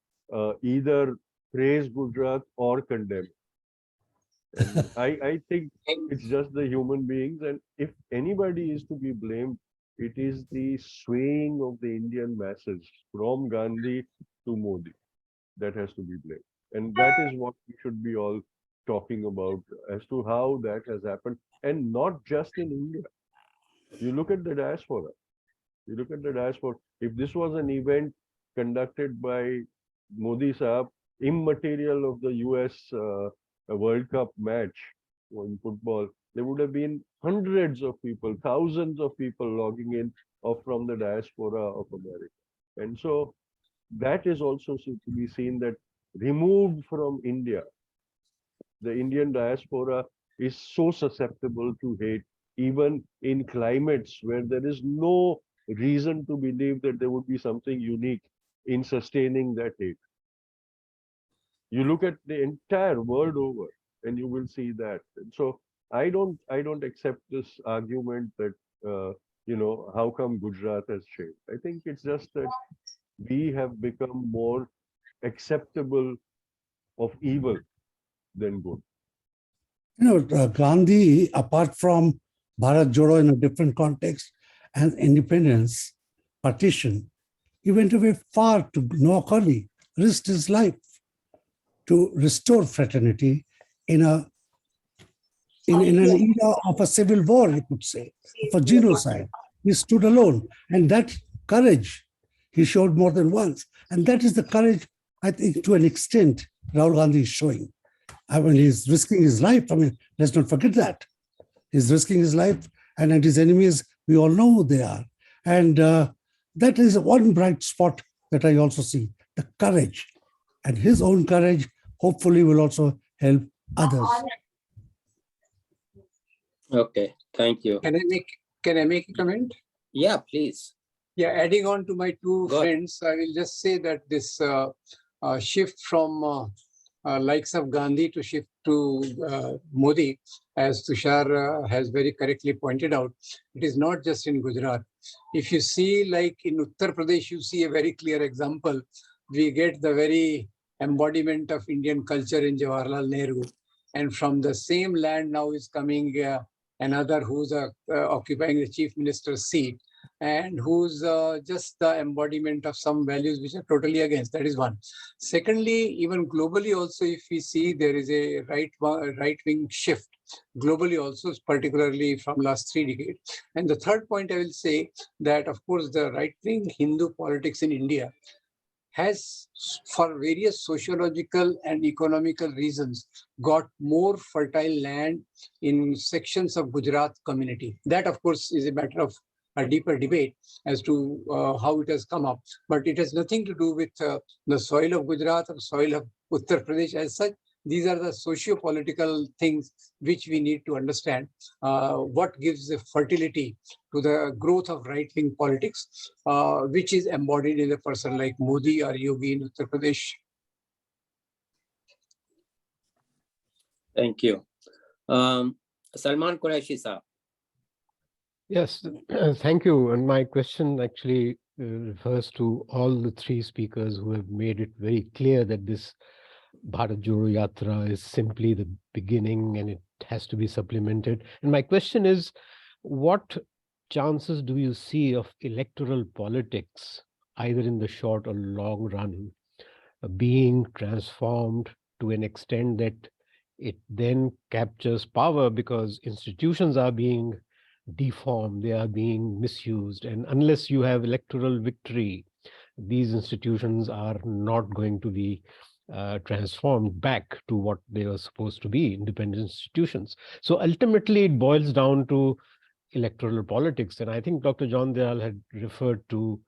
either praise Gujarat or condemn. And I think it's just the human beings, and if anybody is to be blamed, it is the swaying of the Indian masses from Gandhi to Modi that has to be blamed. And that is what we should be all talking about as to how that has happened, and not just in India. You look at the diaspora. If this was an event conducted by Modi Saab, immaterial of the US World Cup match in football, there would have been hundreds of people, thousands of people logging in from the diaspora of America. And so that is also to be seen, that removed from India, the Indian diaspora is so susceptible to hate, even in climates where there is no reason to believe that there would be something unique in sustaining that hate. You look at the entire world over, and you will see that. And so I don't accept this argument that how come Gujarat has changed. I think it's just that we have become more acceptable of evil than good. Gandhi, apart from Bharat Jodo in a different context and independence, partition, he went away far to Noakhali, risked his life to restore fraternity in an era of a civil war, you could say, for genocide. He stood alone, and that courage he showed more than once. And that is the courage, I think, to an extent, Rahul Gandhi is showing. I mean, he's risking his life. I mean, let's not forget that. He's risking his life, and his enemies, we all know who they are. And that is one bright spot that I also see, the courage. And his own courage, hopefully, will also help others. Okay, thank you. Can I make a comment? Yeah, please. Yeah, adding on to my two Go ahead. friends, I will just say that this shift from likes of Gandhi to shift to Modi, as Tushar has very correctly pointed out, it is not just in Gujarat. If you see, like in Uttar Pradesh, you see a very clear example. We get the very embodiment of Indian culture in Jawaharlal Nehru. And from the same land now is coming another who's occupying the chief minister's seat, and who's just the embodiment of some values which are totally against. That is one. Secondly, even globally also, if we see, there is a right-wing shift globally also, particularly from last 3 decades. And the third point I will say that, of course, the right-wing Hindu politics in India has, for various sociological and economical reasons, got more fertile land in sections of Gujarat community. That, of course, is a matter of a deeper debate as to how it has come up. But it has nothing to do with the soil of Gujarat or soil of Uttar Pradesh as such. These are the socio-political things which we need to understand. What gives the fertility to the growth of right-wing politics, which is embodied in a person like Modi or Yogi in Uttar Pradesh. Thank you. Salman Qureshi sir. Yes, thank you. And my question actually refers to all the three speakers who have made it very clear that this Bharat Jodo Yatra is simply the beginning and it has to be supplemented. And my question is, what chances do you see of electoral politics, either in the short or long run, being transformed to an extent that it then captures power, because institutions are being deformed, they are being misused, and unless you have electoral victory, these institutions are not going to be transformed back to what they were supposed to be, independent institutions. So ultimately it boils down to electoral politics. And I think Dr. John Dayal had referred to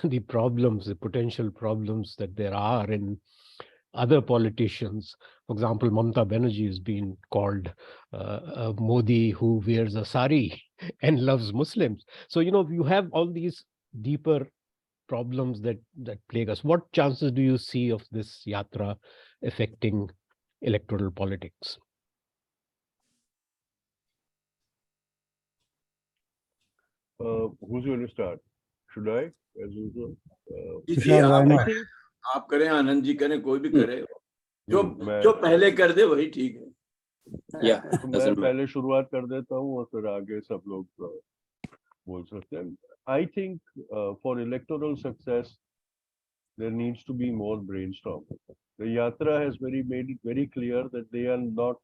the problems, the potential problems that there are in other politicians. For example, Mamata Banerjee has been called a Modi who wears a sari and loves Muslims. So, you have all these deeper problems that plague us. What chances do you see of this yatra affecting electoral politics? Who's going to start? Should I, as usual? Ji Tushar, why आप not? आप करें, आनंद जी करें, कोई भी करे, जो मैं जो पहले कर दे वही ठीक है. Yeah. तो मैं पहले शुरुआत कर देता हूँ और फिर आगे सब लोग बोल सकते हैं. I think for electoral success, there needs to be more brainstorming. The Yatra has made it very clear that they are not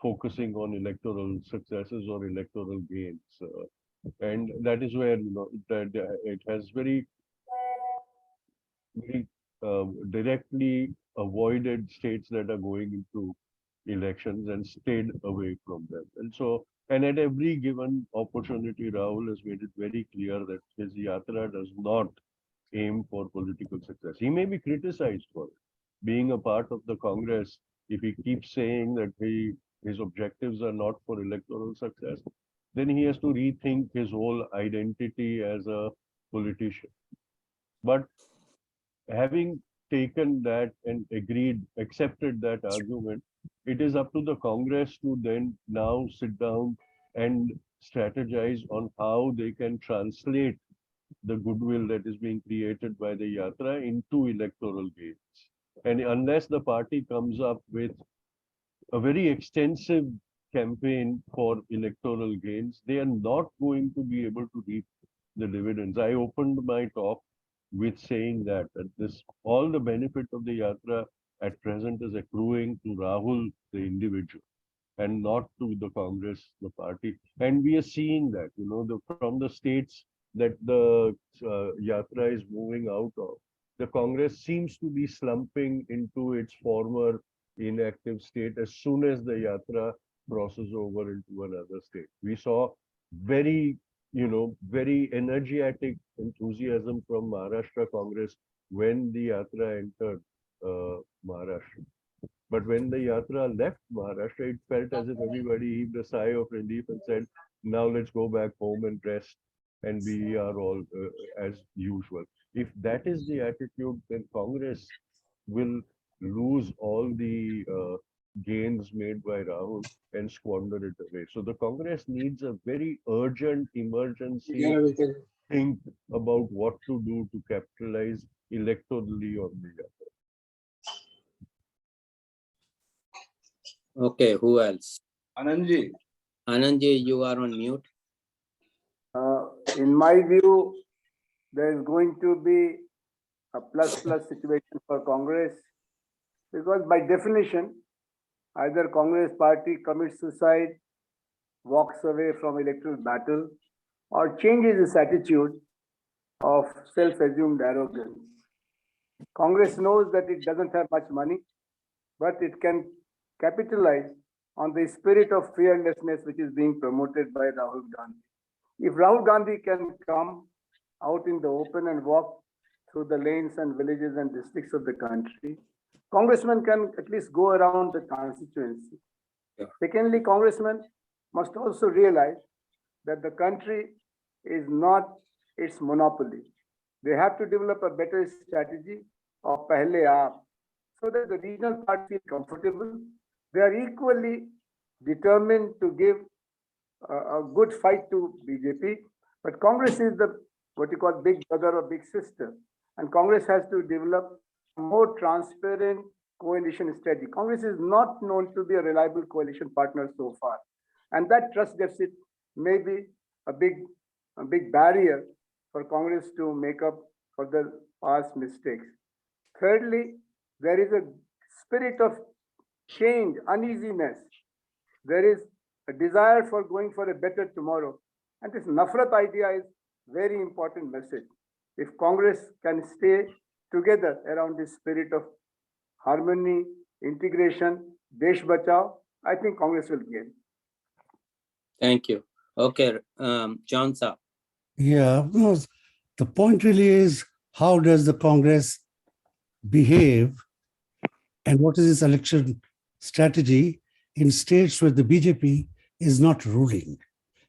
focusing on electoral successes or electoral gains. And that is where, it has very directly avoided states that are going into elections and stayed away from them. And so, and at every given opportunity, Rahul has made it very clear that his Yatra does not aim for political success. He may be criticized for it. Being a part of the Congress, if he keeps saying that his objectives are not for electoral success, then he has to rethink his whole identity as a politician. But having taken that and accepted that argument, it is up to the Congress to then now sit down and strategize on how they can translate the goodwill that is being created by the Yatra into electoral gains. And unless the party comes up with a very extensive campaign for electoral gains, they are not going to be able to reap the dividends. I opened my talk with saying that this all the benefit of the Yatra at present is accruing to Rahul, the individual, and not to the Congress, the party. And we are seeing that, from the states that the Yatra is moving out of, the Congress seems to be slumping into its former inactive state as soon as the Yatra crosses over into another state. We saw very energetic enthusiasm from Maharashtra Congress when the Yatra entered Maharashtra. But when the Yatra left Maharashtra, it felt as if everybody heaved a sigh of relief and said, now let's go back home and rest and we are all as usual. If that is the attitude, then Congress will lose all the gains made by Rahul and squander it away. So the Congress needs a very urgent emergency Yeah, we can. think about what to do to capitalize electorally on the Yatra. Okay, who else? Anandji, Anandji, you are on mute. In my view, there is going to be a plus-plus situation for Congress, because by definition, either Congress party commits suicide, walks away from electoral battle, or changes its attitude of self-assumed arrogance. Congress knows that it doesn't have much money, but it can capitalize on the spirit of fearlessness which is being promoted by Rahul Gandhi. If Rahul Gandhi can come out in the open and walk through the lanes and villages and districts of the country, congressmen can at least go around the constituency. Yeah. Secondly, congressmen must also realize that the country is not its monopoly. They have to develop a better strategy of Pehle Aap, so that the regional parties feel comfortable. They are equally determined to give a good fight to BJP, but Congress is the what you call big brother or big sister, and Congress has to develop a more transparent coalition strategy. Congress is not known to be a reliable coalition partner so far, and that trust deficit may be a big barrier for Congress to make up for the past mistakes. Thirdly, there is a spirit of change, uneasiness. There is a desire for going for a better tomorrow. And this Nafrat idea is very important message. If Congress can stay together around this spirit of harmony, integration, Desh Bachao, I think Congress will gain. Thank you. Okay, John Saab. Yeah, no, the point really is, how does the Congress behave and what is its election strategy in states where the BJP is not ruling?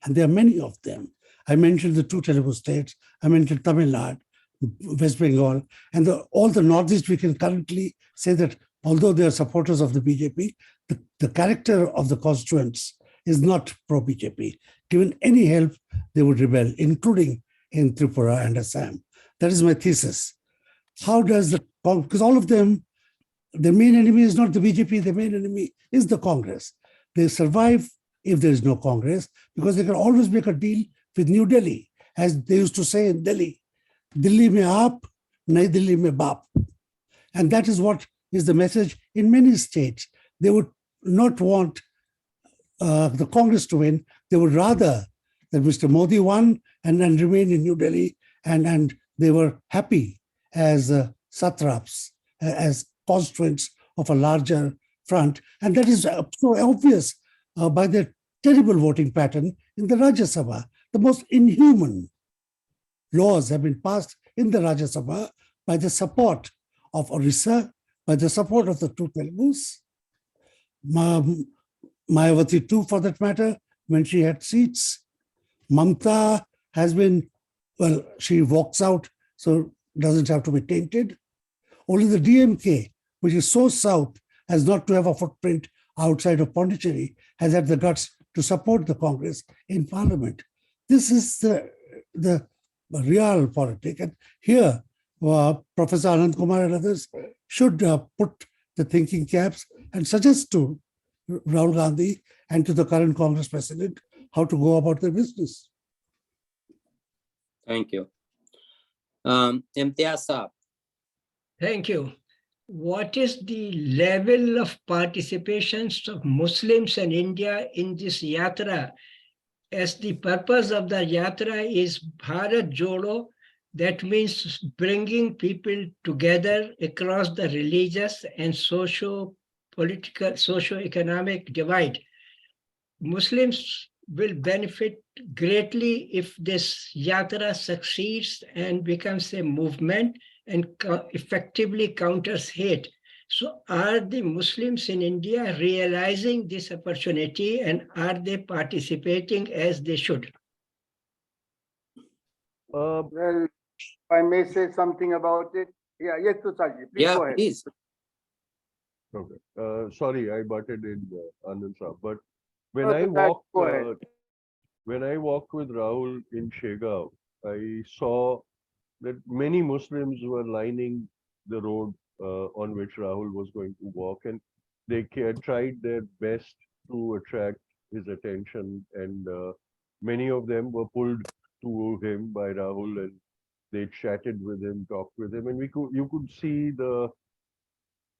And there are many of them. I mentioned the two Telugu states, I mentioned Tamil Nadu, West Bengal, and all the Northeast. We can currently say that although they are supporters of the BJP, the character of the constituents is not pro-BJP. Given any help, they would rebel, including in Tripura and Assam. That is my thesis. How does because all of them, the main enemy is not the BJP, the main enemy is the Congress. They survive if there is no Congress, because they can always make a deal with New Delhi, as they used to say in Delhi, Delhi mein aap, nahi Delhi mein baap. And that is what is the message in many states. They would not want the Congress to win. They would rather that Mr. Modi won and remain in New Delhi, and they were happy as satraps, as constituents of a larger front. And that is so obvious by the terrible voting pattern in the Rajya Sabha. The most inhuman laws have been passed in the Rajya Sabha by the support of Orissa, by the support of the two Telugus, Mayawati too, for that matter, when she had seats. Mamta has been, well, she walks out, so doesn't have to be tainted. Only the DMK, which is so south as not to have a footprint outside of Pondicherry, has had the guts to support the Congress in Parliament. This is the real politics. And here, Professor Anand Kumar and others should put the thinking caps and suggest to Rahul Gandhi and to the current Congress president how to go about their business. Thank you. Imtiaz Saab. Thank you. What is the level of participation of Muslims in India in this Yatra? As the purpose of the Yatra is Bharat Jodo, that means bringing people together across the religious and socio-political, socio-economic divide. Muslims will benefit greatly if this Yatra succeeds and becomes a movement and effectively counters hate. So are the Muslims in India realizing this opportunity, and are they participating as they should? Well, if I may say something about it. Yeah, yes, Tushaji, please Yeah, go ahead. please. Okay. Sorry, I butted in, Anand sir. But when No, I Tushaji, walked, go ahead. when I walked with Rahul in Shegaon, I saw that many Muslims were lining the road on which Rahul was going to walk, and they tried their best to attract his attention. And many of them were pulled to him by Rahul, and they chatted with him, talked with him, and you could see the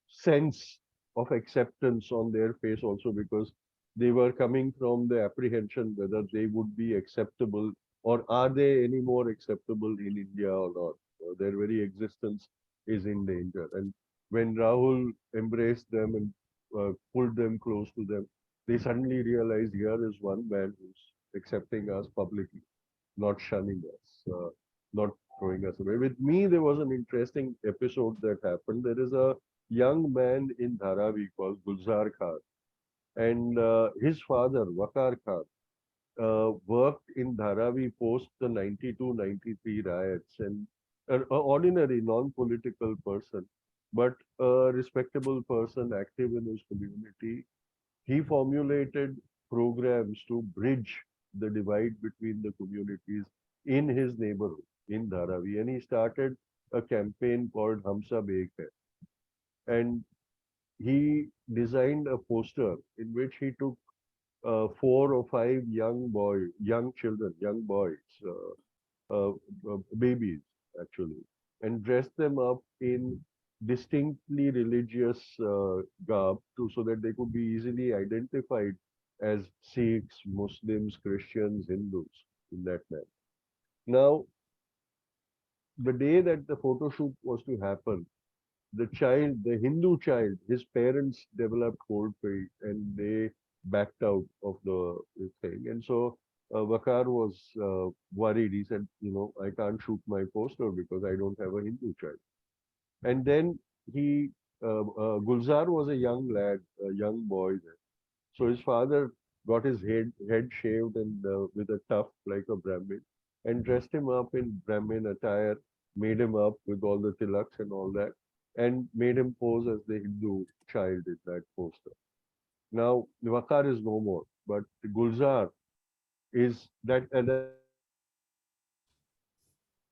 sense of acceptance on their face also, because they were coming from the apprehension whether they would be acceptable, or are they any more acceptable in India or not. Their very existence is in danger. And when Rahul embraced them and pulled them close to them, they suddenly realized here is one man who's accepting us publicly, not shunning us, not throwing us away. With me, there was an interesting episode that happened. There is a young man in Dharavi called Gulzar Khan, and his father, Wakar Khan, worked in Dharavi post the 92-93 riots, and an ordinary, non-political person, but a respectable person, active in his community. He formulated programs to bridge the divide between the communities in his neighborhood in Dharavi, and he started a campaign called Hamsa Ek Hai. And he designed a poster in which he took 4 or 5 young children, young boys, babies actually, and dressed them up in distinctly religious garb so that they could be easily identified as Sikhs, Muslims, Christians, Hindus in that manner. Now, the day that the photo shoot was to happen, the child, the Hindu child, his parents developed cold feet and they backed out of the thing. And so Vakar was worried. He said, I can't shoot my poster because I don't have a Hindu child. And then Gulzar was a young lad, a young boy there. So his father got his head shaved and with a tuft like a Brahmin, and dressed him up in Brahmin attire, made him up with all the tilaks and all that, and made him pose as the Hindu child in that poster. Now, Vakar is no more, but Gulzar is that, and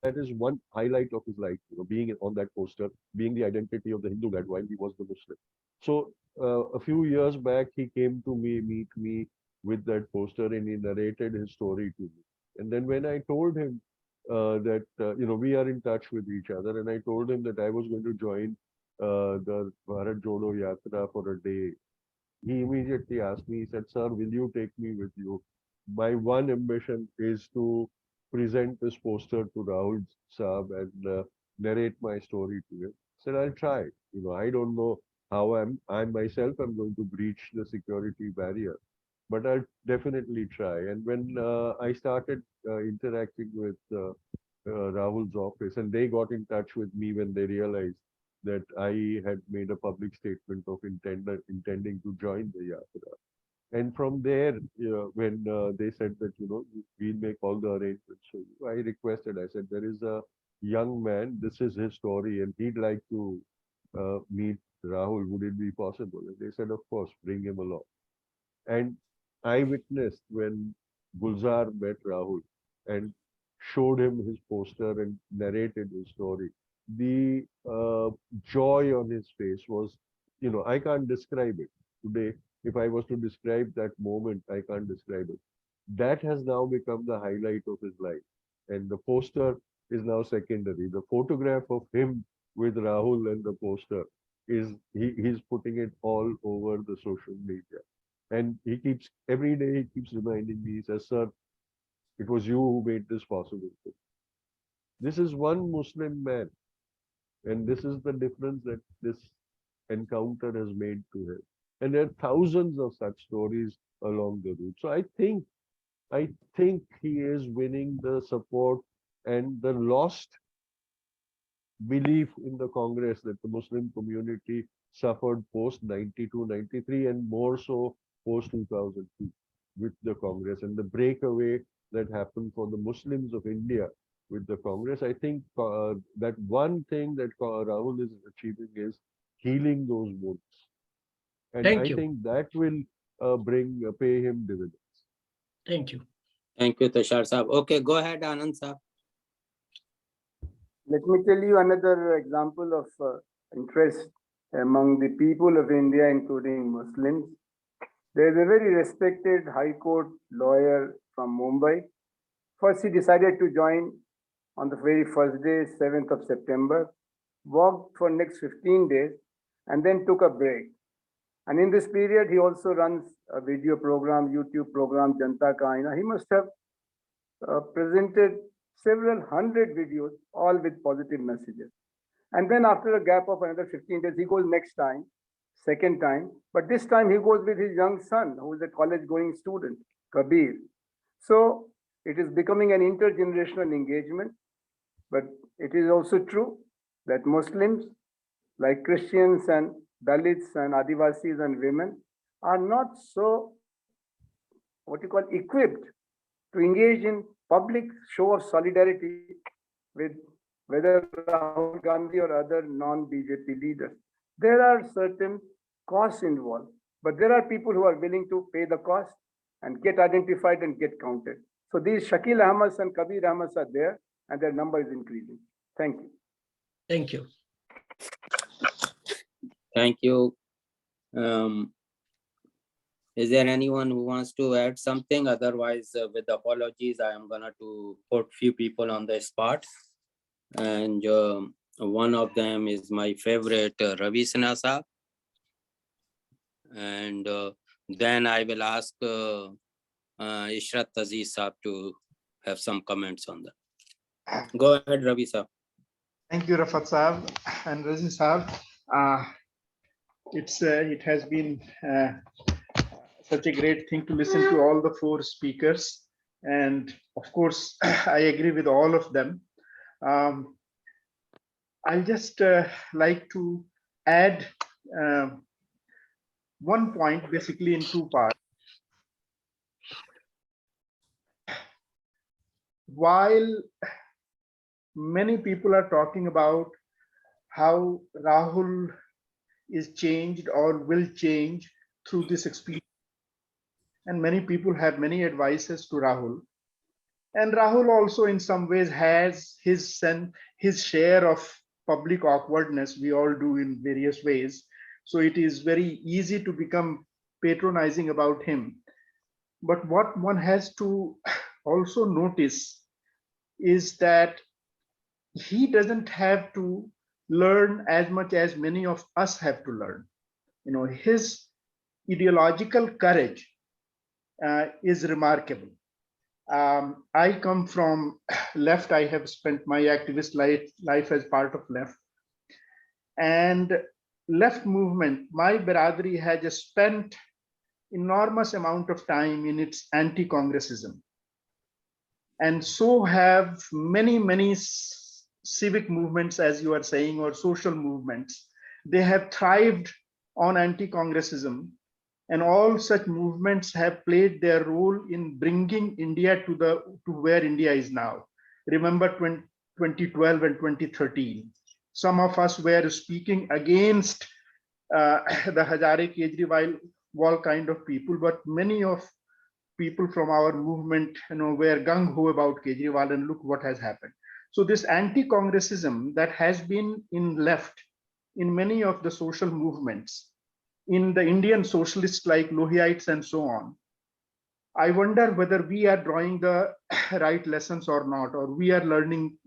that is one highlight of his life, being on that poster, being the identity of the Hindu lad while he was the Muslim. So a few years back, he came to meet me with that poster, and he narrated his story to me. And then when I told him that we are in touch with each other, and I told him that I was going to join the Bharat Jodo Yatra for a day, he immediately asked me. He said, "Sir, will you take me with you? My one ambition is to present this poster to Rahul Saab and narrate my story to him." I said, "I'll try. I don't know how I myself am going to breach the security barrier, but I'll definitely try." And when I started interacting with Rahul's office, and they got in touch with me when they realized that I had made a public statement of intending to join the Yatra. And from there, when they said that, we'll make all the arrangements for you, I requested, I said, there is a young man, this is his story, and he'd like to meet Rahul. Would it be possible? And they said, of course, bring him along. And I witnessed when Gulzar met Rahul and showed him his poster and narrated his story. The joy on his face was, I can't describe it. Today, if I was to describe that moment, I can't describe it. That has now become the highlight of his life. And the poster is now secondary. The photograph of him with Rahul and the poster he's putting it all over the social media. And every day he keeps reminding me, he says, "Sir, it was you who made this possible." This is one Muslim man. And this is the difference that this encounter has made to him. And there are thousands of such stories along the route. So I think he is winning the support and the lost belief in the Congress that the Muslim community suffered post 92, 93, and more so post 2002 with the Congress, and the breakaway that happened for the Muslims of India with the Congress. I think that one thing that Rahul is achieving is healing those wounds. And Thank I you. think that will pay him dividends. Thank you. Thank you, Tushar Saab. Okay, go ahead, Anand Saab. Let me tell you another example of interest among the people of India, including Muslims. There is a very respected High Court lawyer from Mumbai. First, he decided to join on the very first day, 7th of September, walked for next 15 days, and then took a break. And in this period, he also runs a video program, YouTube program, Janta Ka Aina. He must have presented several hundred videos, all with positive messages. And then after a gap of another 15 days, he goes next time, second time, but this time he goes with his young son, who is a college-going student, Kabir. So it is becoming an intergenerational engagement, but it is also true that Muslims, like Christians and Dalits and Adivasis and women, are not so, what you call, equipped to engage in public show of solidarity with whether Rahul Gandhi or other non-BJP leaders. There are certain costs involved, but there are people who are willing to pay the cost and get identified and get counted. So these Shakil Ahmads and Kabir Ahmads are there, and their number is increasing. Thank you. Thank you. Thank you. Is there anyone who wants to add something? Otherwise, with apologies, I am gonna to put few people on the spot. And one of them is my favorite, Ravi Sinha Saab. And then I will ask Ishrat Aziz Saab to have some comments on that. Go ahead, Ravi Saab. Thank you, Rafat Saab and Razi Saab. It has been such a great thing to listen to all the four speakers. And of course, I agree with all of them. I'll just like to add one point, basically in two parts. While many people are talking about how Rahul is changed or will change through this experience, and many people have many advices to Rahul, and Rahul also in some ways has his share of public awkwardness. We all do in various ways, so it is very easy to become patronizing about him. But what one has to also notice is that he doesn't have to learn as much as many of us have to learn. You know, his ideological courage is remarkable. I come from left. I have spent my activist life as part of left. And left movement, my Biradari has spent enormous amount of time in its anti-Congressism. And so have many civic movements, as you are saying, or social movements. They have thrived on anti-Congressism, and all such movements have played their role in bringing India to where India is now. Remember 2012 and 2013. Some of us were speaking against the Hazare Kejriwal kind of people, but many of people from our movement, were gung-ho about Kejriwal, and look what has happened. So this anti-Congressism that has been in left in many of the social movements, in the Indian socialists like Lohiites and so on, I wonder whether we are drawing the right lessons or not, or we are learning,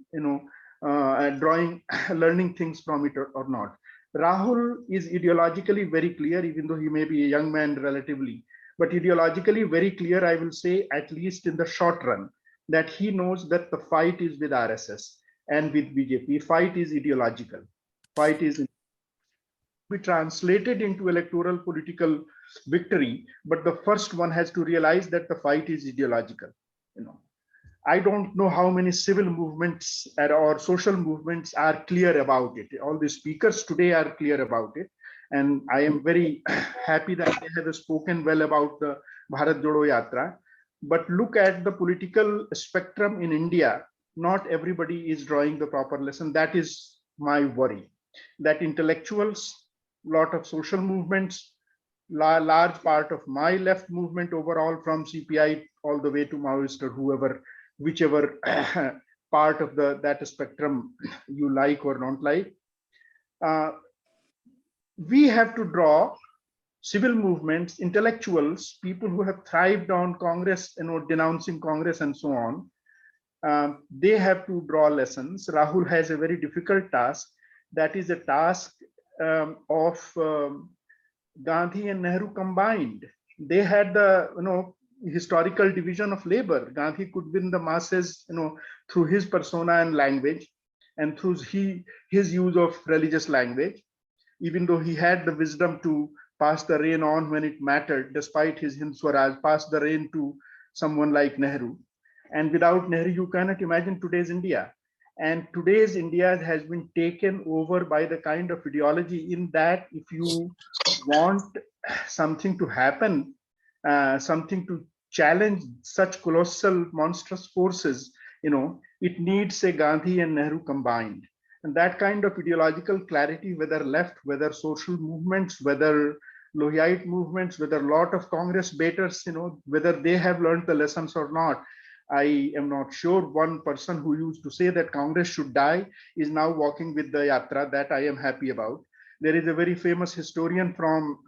learning things from it or not. Rahul is ideologically very clear, even though he may be a young man relatively, but ideologically very clear, I will say, at least in the short run, that he knows that the fight is with RSS and with BJP. Fight is ideological. Fight is be translated into electoral political victory, but the first one has to realize that the fight is ideological. I don't know how many civil movements or social movements are clear about it. All the speakers today are clear about it, and I am very happy that they have spoken well about the Bharat Jodo Yatra. But look at the political spectrum in India. not everybody is drawing the proper lesson. That is my worry, that intellectuals, lot of social movements, large part of my left movement overall, from CPI all the way to Maoist or whoever, whichever part of that spectrum you like or don't like, we have to draw civil movements, intellectuals, people who have thrived on Congress, denouncing Congress and so on. They have to draw lessons. Rahul has a very difficult task. That is a task of Gandhi and Nehru combined. They had the historical division of labor. Gandhi could win the masses through his persona and language, and through his use of religious language, even though he had the wisdom to pass the reign on when it mattered, despite his Hind Swaraj, pass the reign to someone like Nehru. And without Nehru, you cannot imagine today's India. And today's India has been taken over by the kind of ideology in that if you want something to happen, something to challenge such colossal, monstrous forces, it needs a Gandhi and Nehru combined. And that kind of ideological clarity, whether left, whether social movements, whether Lohiite movements, whether a lot of Congress baiters, whether they have learned the lessons or not, I am not sure. One person who used to say that Congress should die is now walking with the Yatra. That I am happy about. There is a very famous historian from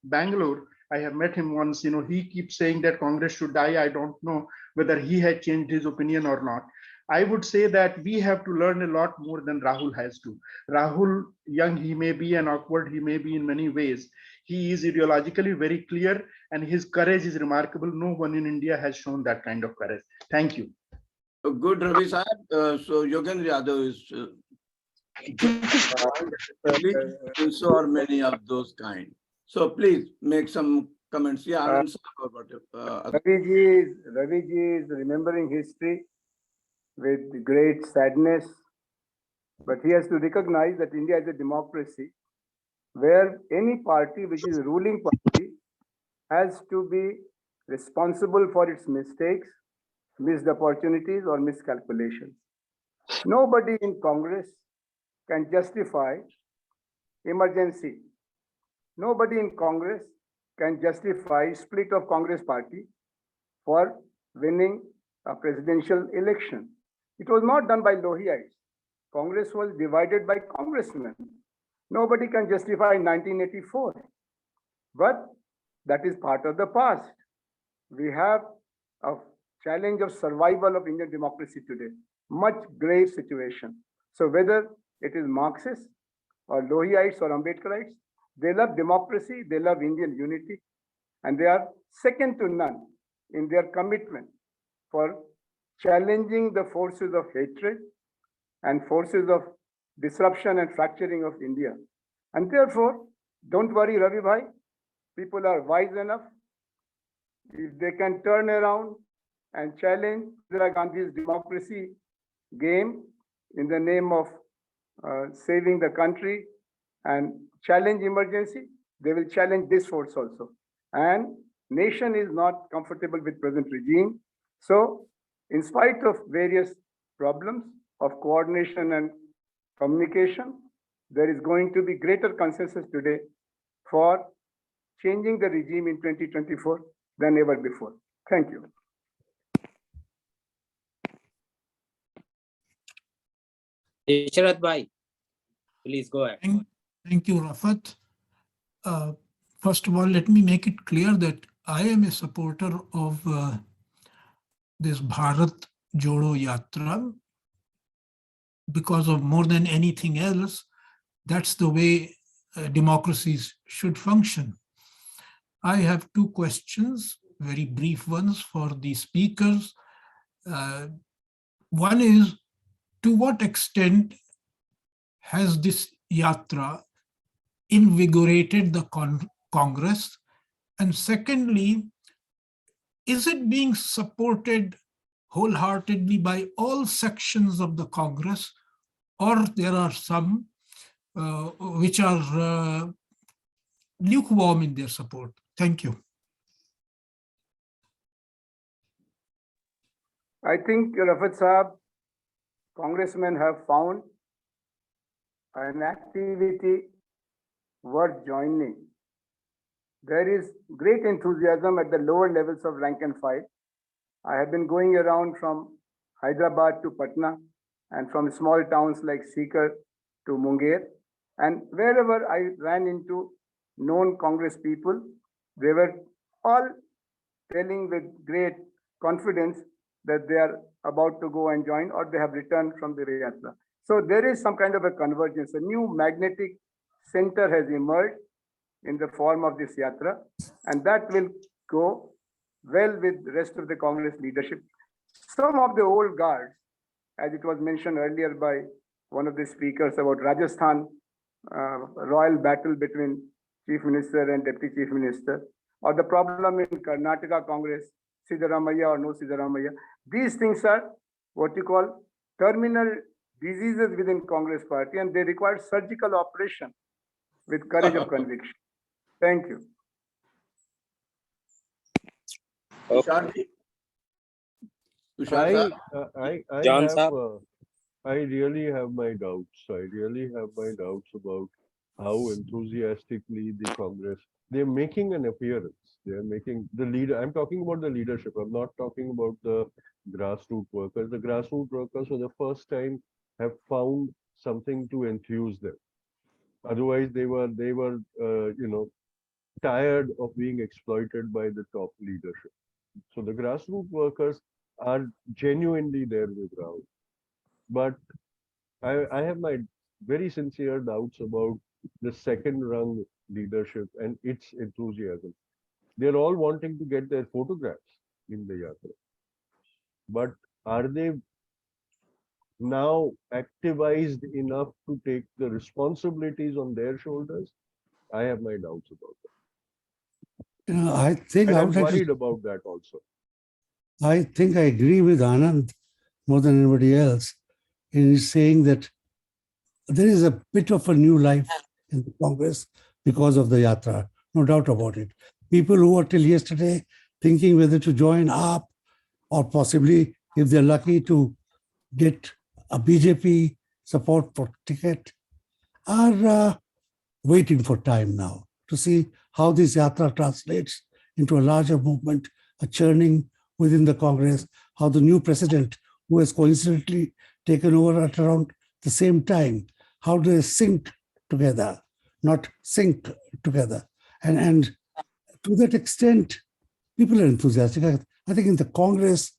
Bangalore. I have met him once. He keeps saying that Congress should die. I don't know whether he had changed his opinion or not. I would say that we have to learn a lot more than Rahul has to. Rahul, young he may be and awkward he may be in many ways, he is ideologically very clear and his courage is remarkable. No one in India has shown that kind of courage. Thank you. Good, Ravi Sahib. So Yogendra Yadav is so are many of those kind. So please make some comments. Yeah, Anand, Ravi ji is remembering history with great sadness, but he has to recognize that India is a democracy where any party which is ruling party has to be responsible for its mistakes, missed opportunities or miscalculations. Nobody in Congress can justify emergency. Nobody in Congress can justify split of Congress party for winning a presidential election. It was not done by Lohiites. Congress was divided by congressmen. Nobody can justify 1984. But that is part of the past. We have a challenge of survival of Indian democracy today. Much grave situation. So whether it is Marxists or Lohiites or Ambedkarites, they love democracy, they love Indian unity, and they are second to none in their commitment for challenging the forces of hatred and forces of disruption and fracturing of India. And therefore, don't worry, Ravi Bhai, people are wise enough. If they can turn around and challenge Indira Gandhi's democracy game in the name of saving the country and challenge emergency, they will challenge this force also. And nation is not comfortable with present regime. So in spite of various problems of coordination and communication, there is going to be greater consensus today for changing the regime in 2024 than ever before. Thank you. Ishrat Bhai, please go ahead. Thank you, Rafat. First of all, let me make it clear that I am a supporter of this Bharat Jodo Yatra because of more than anything else, that's the way democracies should function. I have two questions, very brief ones for the speakers. One is, to what extent has this yatra invigorated the Congress? And secondly, is it being supported wholeheartedly by all sections of the Congress, or there are some which are lukewarm in their support? Thank you. I think, Rafat Saab, congressmen have found an activity worth joining. There is great enthusiasm at the lower levels of rank and file. I have been going around from Hyderabad to Patna and from small towns like Sikar to Munger. And wherever I ran into known Congress people, they were all telling with great confidence that they are about to go and join or they have returned from the Yatra. So there is some kind of a convergence. A new magnetic center has emerged in the form of this Yatra, and that will go well with the rest of the Congress leadership. Some of the old guards, as it was mentioned earlier by one of the speakers about Rajasthan, royal battle between Chief Minister and Deputy Chief Minister, or the problem in Karnataka Congress, Siddaramaiah or no Siddaramaiah. These things are what you call terminal diseases within Congress party, and they require surgical operation with courage of conviction. Thank you. Okay. Tushar, John have, Saab. I really have my doubts. I really have my doubts about how enthusiastically the Congress, they're making an appearance. They're making the leader. I'm talking about the leadership. I'm not talking about the grassroots workers. The grassroots workers for the first time have found something to enthuse them. Otherwise, they were tired of being exploited by the top leadership. So the grassroots workers are genuinely there with Rahul. But I have my very sincere doubts about the second rung leadership and its enthusiasm. They're all wanting to get their photographs in the Yatra. But are they now activized enough to take the responsibilities on their shoulders? I have my doubts about that. I think and I I'm would like worried to, about that also. I think I agree with Anand more than anybody else in saying that there is a bit of a new life in the Congress because of the Yatra, no doubt about it. People who were till yesterday thinking whether to join AAP or possibly, if they're lucky, to get a BJP support for ticket are waiting for time now to see how this Yatra translates into a larger movement, a churning within the Congress, how the new president, who has coincidentally taken over at around the same time, how do they sync together, not sink together. And to that extent, people are enthusiastic. I think in the Congress,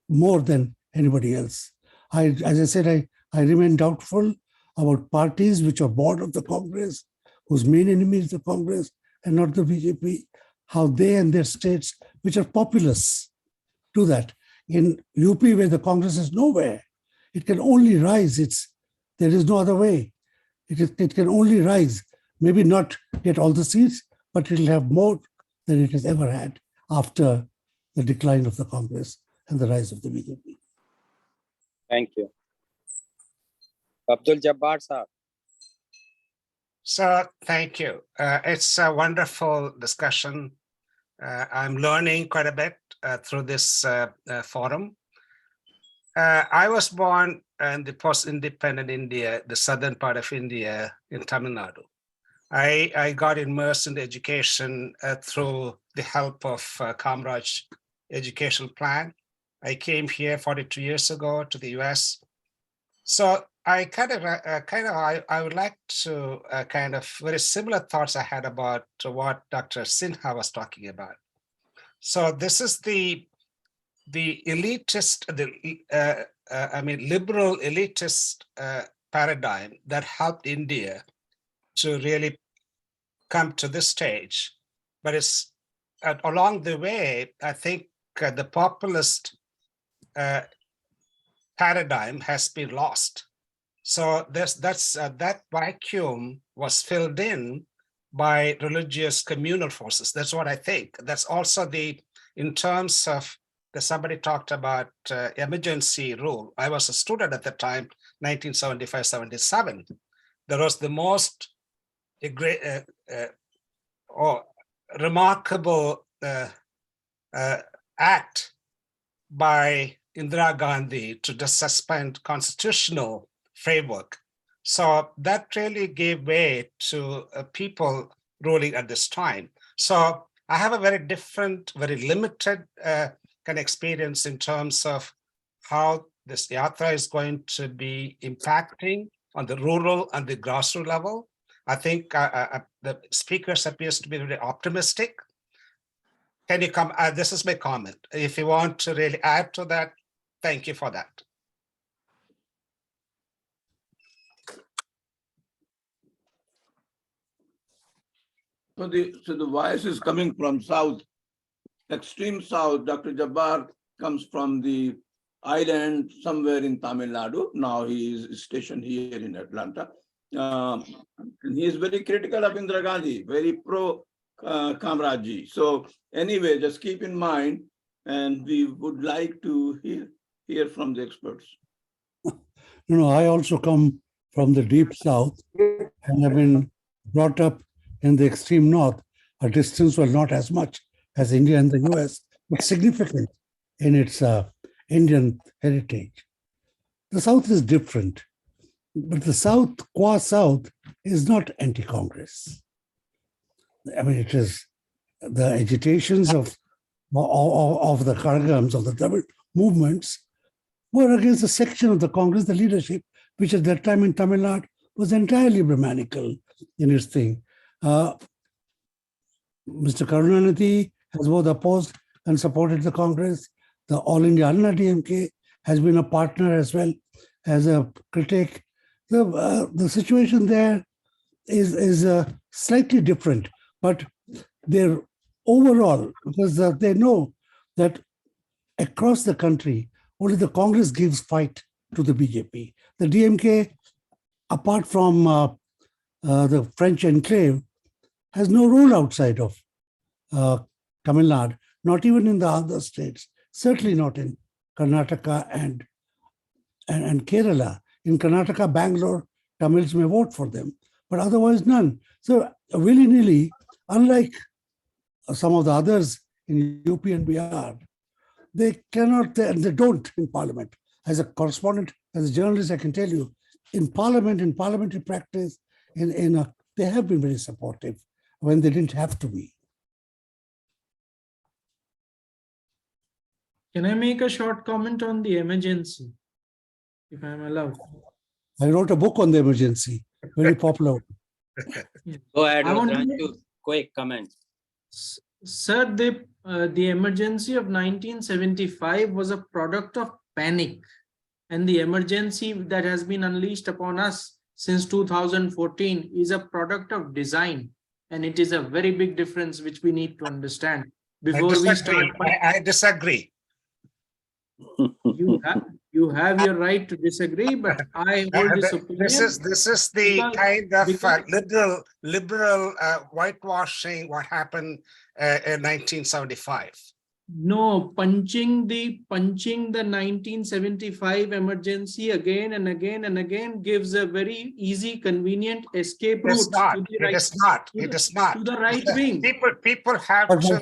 more than anybody else. As I said, I remain doubtful about parties which are board of the Congress, whose main enemy is the Congress and not the BJP, how they and their states, which are populous, do that. In UP, where the Congress is nowhere, it can only rise. There is no other way. It can only rise, maybe not get all the seats, but it'll have more than it has ever had after the decline of the Congress and the rise of the BJP. Thank you. Abdul Jabbar Saab. So thank you. It's a wonderful discussion. I'm learning quite a bit through this forum. I was born in the post-independent India, the southern part of India in Tamil Nadu. I got immersed in the education through the help of Kamraj educational plan. I came here 42 years ago to the US. So I I would like to very similar thoughts I had about what Dr. Sinha was talking about. So this is the elitist, liberal elitist paradigm that helped India to really come to this stage. But it's along the way, I think the populist paradigm has been lost. So that vacuum was filled in by religious communal forces. That's what I think. That's also in terms of somebody talked about emergency rule. I was a student at the time, 1975-77. There was the most remarkable act by Indira Gandhi to just suspend constitutional framework. So that really gave way to people ruling at this time. So I have a very different, very limited kind of experience in terms of how this Yatra is going to be impacting on the rural and the grassroots level. I think the speakers appears to be very optimistic. Can you come? This is my comment. If you want to really add to that, thank you for that. So the voice is coming from south, extreme south. Dr. Jabbar comes from the island somewhere in Tamil Nadu. Now he is stationed here in Atlanta. And he is very critical of Indira Gandhi, very pro Kamradji. So anyway, just keep in mind, and we would like to hear from the experts. I also come from the deep south and have been brought up in the extreme north. Our distance was not as much as India and the US, but significant in its Indian heritage. The south is different, but the south, qua south, is not anti-Congress. I mean, it is the agitations of the Karagams, of the Tamil movements, were against a section of the Congress, the leadership, which at that time in Tamil Nadu was entirely Brahmanical in its thing. Mr. Karunanidhi has both opposed and supported the Congress. The All India Anna DMK has been a partner as well as a critic. The situation there is slightly different, but they're overall, because they know that across the country, only the Congress gives fight to the BJP. The DMK, apart from the French enclave, has no role outside of Tamil Nadu, not even in the other states, certainly not in Karnataka and Kerala. In Karnataka, Bangalore, Tamils may vote for them, but otherwise none. So willy-nilly, unlike some of the others in UP and Bihar, they cannot, they don't in Parliament. As a correspondent, as a journalist, I can tell you, in Parliament, in parliamentary practice, they have been very supportive when they didn't have to be. Can I make a short comment on the emergency, if I'm allowed? I wrote a book on the emergency, very popular. Go ahead, I want to Rudran, quick comment. Sir, the emergency of 1975 was a product of panic, and the emergency that has been unleashed upon us since 2014 is a product of design, and it is a very big difference which we need to understand before we start. I disagree. You have your right to disagree, but I hold this opinion. This is the kind of liberal whitewashing what happened in 1975. No, punching the 1975 emergency again and again and again gives a very easy, convenient escape route to the right. It is not. To the right wing. People have to.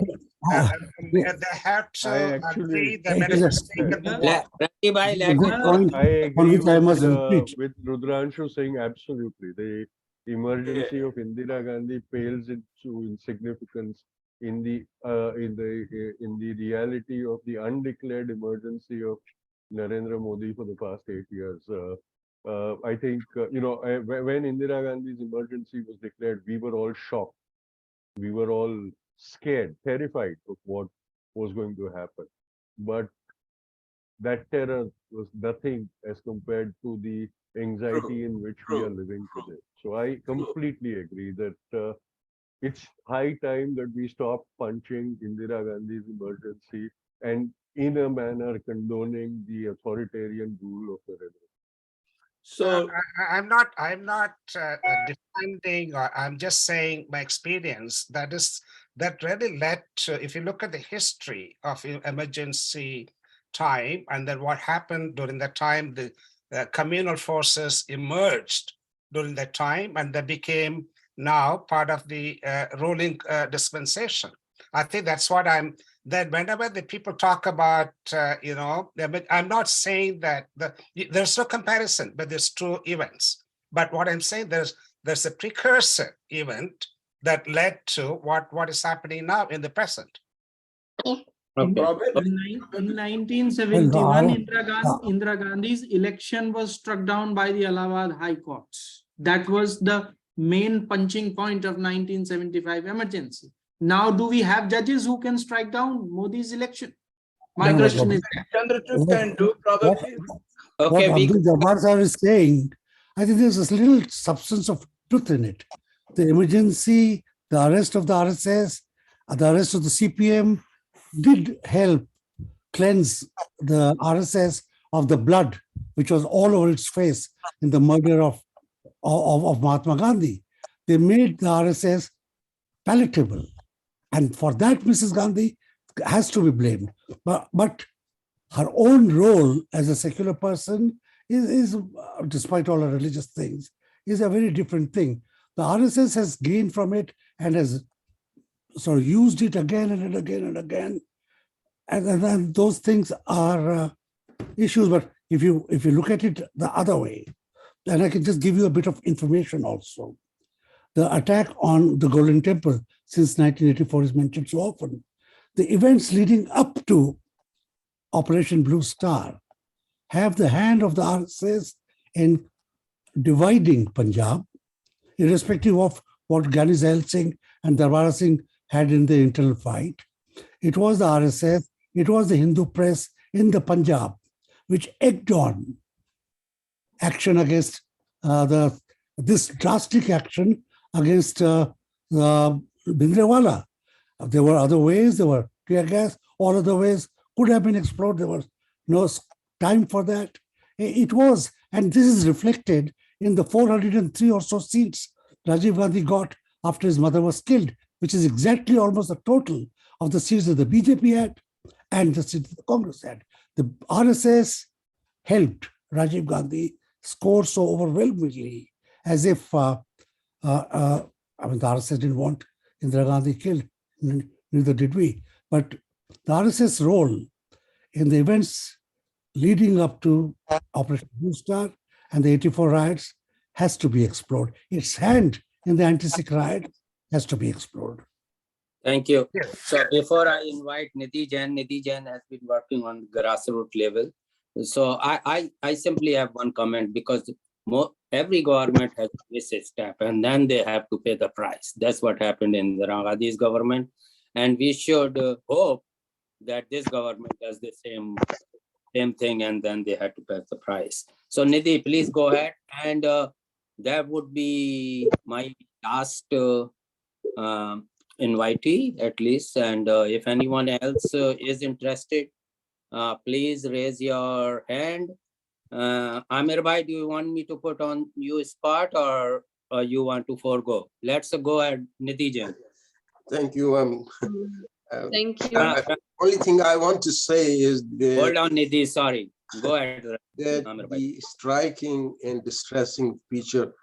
They have to agree that there is a mistake in the war. I agree with Rudranshu saying absolutely. The emergency of Indira Gandhi pales into insignificance in the reality of the undeclared emergency of Narendra Modi for the past 8 years. I think when Indira Gandhi's emergency was declared, we were all shocked. We were all scared, terrified of what was going to happen. But that terror was nothing as compared to the anxiety in which we are living today. So I completely agree that it's high time that we stop punching Indira Gandhi's emergency and in a manner condoning the authoritarian rule of the rebel. So I'm not defending, or I'm just saying my experience. That really led to, if you look at the history of emergency time, and then what happened during that time, the communal forces emerged during that time, and they became now part of the ruling dispensation. I think that's what that whenever the people talk about, but I'm not saying that there's no comparison, but there's two events. But what I'm saying, there's a precursor event that led to what is happening now in the present. In 1971, Indira Gandhi's election was struck down by the Allahabad High Court. That was the main punching point of 1975 emergency. Now, do we have judges who can strike down Modi's election? My question is Chandrachud can do probably. Okay, what Abdul Jabbar sir is saying, I think there's a little substance of truth in it. The emergency, the arrest of the RSS, the arrest of the CPM did help cleanse the RSS of the blood, which was all over its face in the murder of Mahatma Gandhi. They made the RSS palatable. And for that, Mrs. Gandhi has to be blamed. But her own role as a secular person is, despite all her religious things, is a very different thing. The RSS has gained from it and has sort of used it again and again and again. And then those things are issues. But if you look at it the other way, and I can just give you a bit of information also. The attack on the Golden Temple since 1984 is mentioned so often. The events leading up to Operation Blue Star have the hand of the RSS in dividing Punjab, irrespective of what Gandhi Dayal Singh and Darbara Singh had in the internal fight. It was the RSS, it was the Hindu press in the Punjab, which egged on action against this drastic action against Bhindranwala. There were other ways, there were tear gas, all other ways could have been explored. There was no time for that. It was, and this is reflected in the 403 or so seats Rajiv Gandhi got after his mother was killed, which is exactly almost the total of the seats that the BJP had and the seats that the Congress had. The RSS helped Rajiv Gandhi score so overwhelmingly, as if the RSS didn't want Indira Gandhi killed, neither did we. But the RSS role in the events leading up to Operation Blue Star and the 84 riots has to be explored. Its hand in the anti-Sikh riot has to be explored. Thank you. So before I invite Nidhi Jain has been working on grassroots level. So I simply have one comment, because every government has to miss a step and then they have to pay the price. That's what happened in the Gandhi's government. And we should hope that this government does the same thing, and then they had to pay the price. So Nidhi, please go ahead. And that would be my last invitee, at least. And if anyone else is interested, please raise your hand. Amir Bhai, do you want me to put on you spot, or you want to forego? Let's go ahead, Nidhi Jain. Thank you. Thank you. Only thing I want to say is that, hold on, Nidhi, sorry. Go ahead. That the striking and distressing feature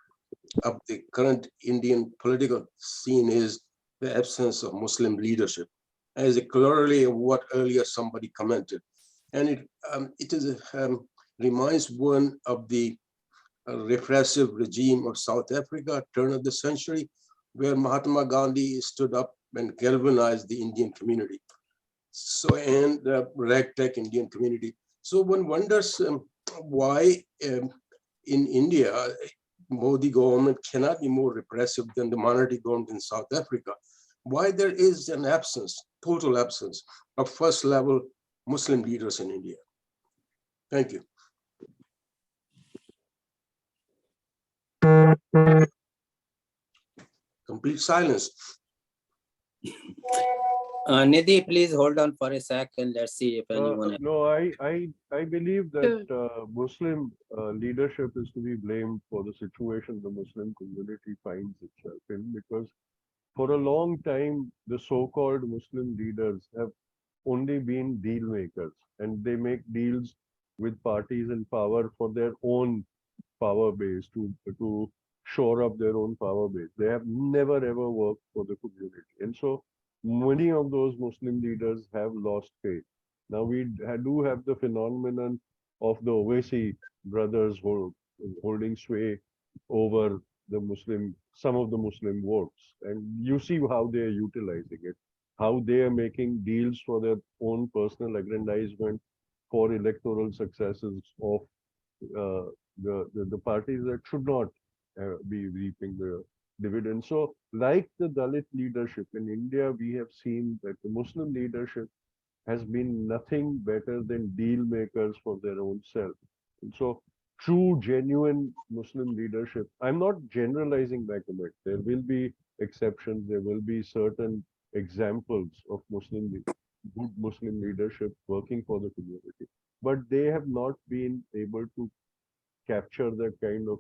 of the current Indian political scene is the absence of Muslim leadership, as a corollary of what earlier somebody commented. And it reminds one of the repressive regime of South Africa, turn of the century, where Mahatma Gandhi stood up and galvanized the Indian community. So, and the ragtag Indian community. So one wonders why in India, Modi government cannot be more repressive than the minority government in South Africa. Why there is an absence, total absence of first level Muslim leaders in India. Thank you. Complete silence. Nidhi, please hold on for a second. Let's see if anyone. No, I believe that Muslim leadership is to be blamed for the situation the Muslim community finds itself in, because for a long time, the so-called Muslim leaders have only been deal makers, and they make deals with parties in power for their own power base, to shore up their own power base. They have never ever worked for the community. And so many of those Muslim leaders have lost faith. Now we do have the phenomenon of the Owaisi brothers holding sway over the some of the Muslim votes, and you see how they are utilizing it, how they are making deals for their own personal aggrandizement, for electoral successes of the parties that should not be reaping the dividends. So, like the Dalit leadership in India, we have seen that the Muslim leadership has been nothing better than deal makers for their own self. And so, true, genuine Muslim leadership, I'm not generalizing by comment. There will be exceptions, there will be certain examples of good Muslim leadership working for the community, but they have not been able to capture that kind of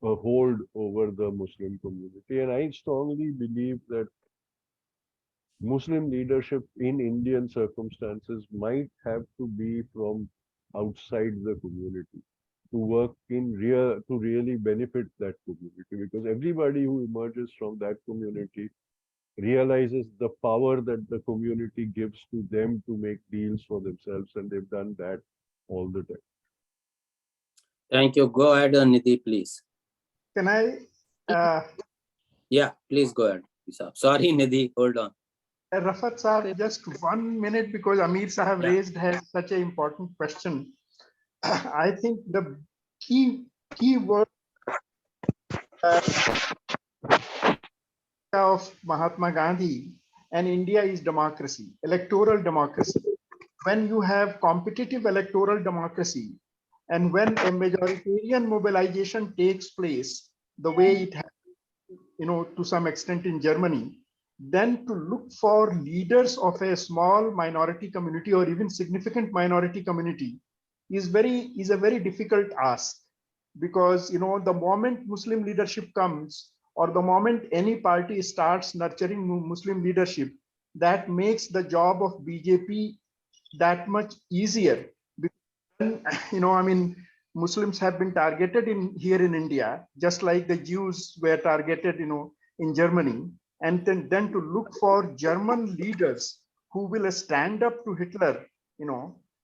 a hold over the Muslim community. And I strongly believe that Muslim leadership in Indian circumstances might have to be from outside the community to work to really benefit that community, because everybody who emerges from that community realizes the power that the community gives to them to make deals for themselves, and they've done that all the time. Thank you. Go ahead, Nidhi, please. Can I? Yeah, please go ahead. Sorry, Nidhi, hold on. Rafat Saab, just 1 minute, because Amir Sahab raised such an important question. I think the key word of Mahatma Gandhi and India is democracy, electoral democracy. When you have competitive electoral democracy, and when a majoritarian mobilization takes place, the way it happened, to some extent in Germany, then to look for leaders of a small minority community or even significant minority community is a very difficult ask, because the moment Muslim leadership comes, or the moment any party starts nurturing Muslim leadership, that makes the job of BJP that much easier. Because, Muslims have been targeted here in India, just like the Jews were targeted, in Germany. And then to look for German leaders who will stand up to Hitler,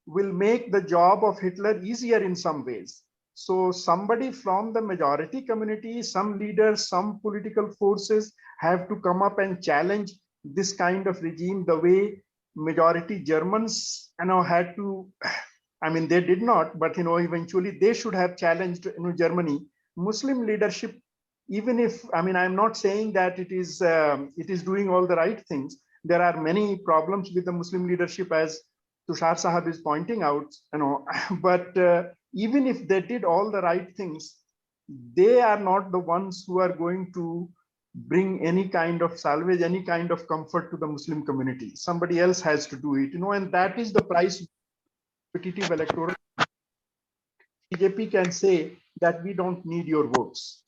will make the job of Hitler easier in some ways. So somebody from the majority community, some leaders, some political forces have to come up and challenge this kind of regime the way majority Germans, had to. They did not, but eventually they should have challenged Germany. Muslim leadership, even if I'm not saying that it is doing all the right things. There are many problems with the Muslim leadership, as Tushar Sahab is pointing out. But even if they did all the right things, they are not the ones who are going to bring any kind of salvage, any kind of comfort to the Muslim community. Somebody else has to do it, and that is the price. Competitive electoral, BJP can say that we don't need your votes.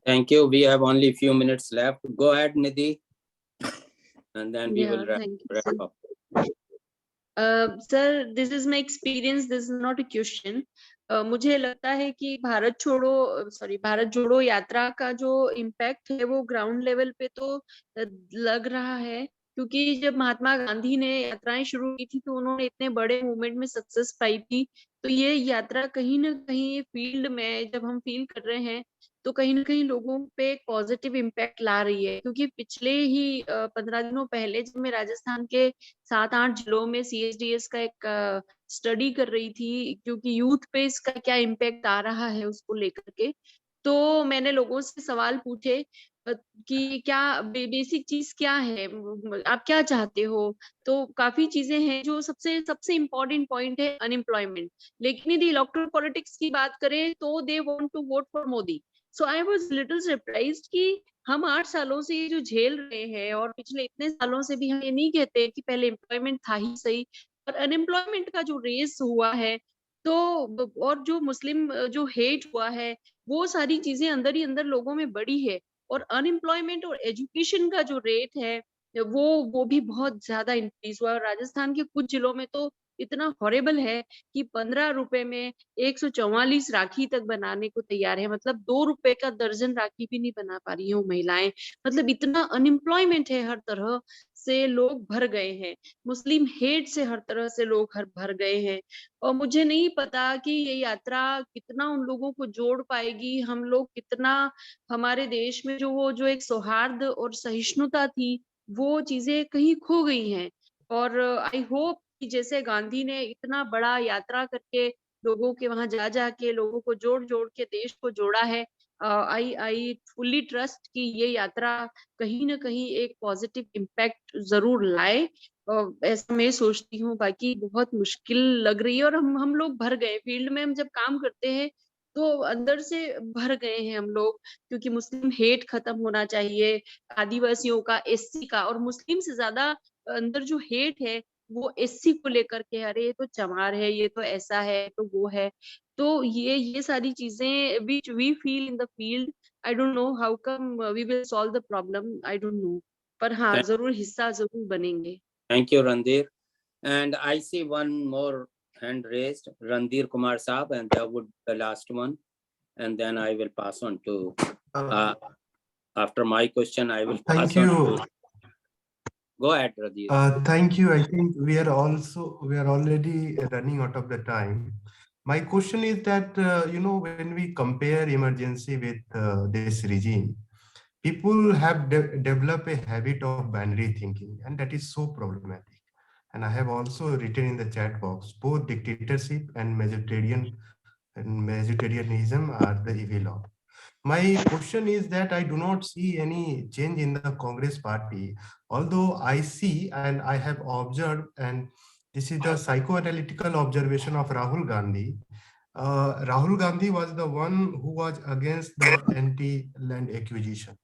Thank you. We have only a few minutes left. Go ahead, Nidhi, and then we will wrap up. Sir, this is my experience. This is not a question. मुझे लगता है कि भारत जोड़ो यात्रा का जो impact है वो ग्राउंड लेवल पे तो लग रहा है, क्योंकि जब महात्मा गांधी ने यात्राएं शुरू की थी तो उन्होंने इतने बड़े मूवमेंट में सक्सेस पाई थी। तो ये यात्रा कहीं ना कहीं फील्ड में जब हम फील कर रहे हैं तो कहीं ना कहीं लोगों पे एक पॉजिटिव इम्पैक्ट ला रही है, क्योंकि पिछले ही 15 दिनों पहले जब मैं राजस्थान के 7-8 जिलों में CSDS का एक स्टडी कर रही थी, क्योंकि यूथ पे इसका क्या इम्पैक्ट आ रहा है उसको लेकर के, तो मैंने लोगों से सवाल पूछे कि क्या बेसिक चीज क्या है, आप क्या चाहते हो। तो काफी चीजें हैं, जो सबसे इम्पोर्टेंट पॉइंट है अनएम्प्लॉयमेंट। लेकिन यदि इलेक्टोरल पॉलिटिक्स की बात करें तो they want to vote for Modi. So I was little surprised कि हम 8 सालों से ये जो झेल रहे हैं, और पिछले इतने सालों से भी हम ये नहीं कहते कि पहले एम्प्लॉयमेंट था ही सही, और अनएम्प्लॉयमेंट का जो रेस हुआ है, तो और जो मुस्लिम जो हेट हुआ है, वो सारी चीजें अंदर ही अंदर लोगों में बढ़ी है। और अनएम्प्लॉयमेंट और एजुकेशन का जो रेट है वो भी बहुत ज्यादा इंक्रीज हुआ है। और राजस्थान के कुछ जिलों में तो इतना हॉरेबल है कि 15 रुपए में 144 राखी तक बनाने को तैयार है। मतलब 2 रुपए का दर्जन राखी भी नहीं बना पा रही है वो महिलाएं। मतलब इतना अनएम्प्लॉयमेंट है, हर तरह से लोग भर गए हैं, मुस्लिम हेट से हर तरह से लोग भर गए हैं। और मुझे नहीं पता कि ये यात्रा कितना उन लोगों को जोड़ पाएगी, हम लोग कितना, हमारे देश में जो एक सौहार्द और सहिष्णुता थी वो चीजें कहीं खो गई हैं। और आई होप कि जैसे गांधी ने इतना बड़ा यात्रा करके लोगों के वहां जा जाके लोगों को जोड़ जोड़ के देश को जोड़ा है, आई आई फुल्ली ट्रस्ट कि ये यात्रा कहीं ना कहीं एक पॉजिटिव इम्पैक्ट जरूर लाए। ऐसा मैं सोचती हूँ। बाकी बहुत मुश्किल लग रही है और हम लोग भर गए फील्ड में। हम जब काम करते हैं तो अंदर से भर गए हैं हम लोग, क्योंकि मुस्लिम हेट खत्म होना चाहिए, आदिवासियों का, एससी का। और मुस्लिम से ज्यादा अंदर जो हेट है वो एससी को लेकर के, अरे ये तो चमार है, ये तो ऐसा है, तो वो है। तो ये सारी चीजें which we feel in the field. I don't know how come we will solve the problem, I don't know, पर हाँ जरूर हिस्सा जरूर बनेंगे। Thank you, Randir. And I see one more hand raised, Randir Kumar Saab, and that would be the last one. And then I will pass on to, after my question, I will pass Thank on you. to. Go ahead, Randir. Thank you. I think we are already running out of the time. My question is that, when we compare emergency with this regime, people have developed a habit of binary thinking, and that is so problematic. And I have also written in the chat box, both dictatorship and majoritarianism are the evil of. My question is that I do not see any change in the Congress party, although I see and I have observed, and this is the psychoanalytical observation of Rahul Gandhi. Rahul Gandhi was the one who was against the anti-land acquisition.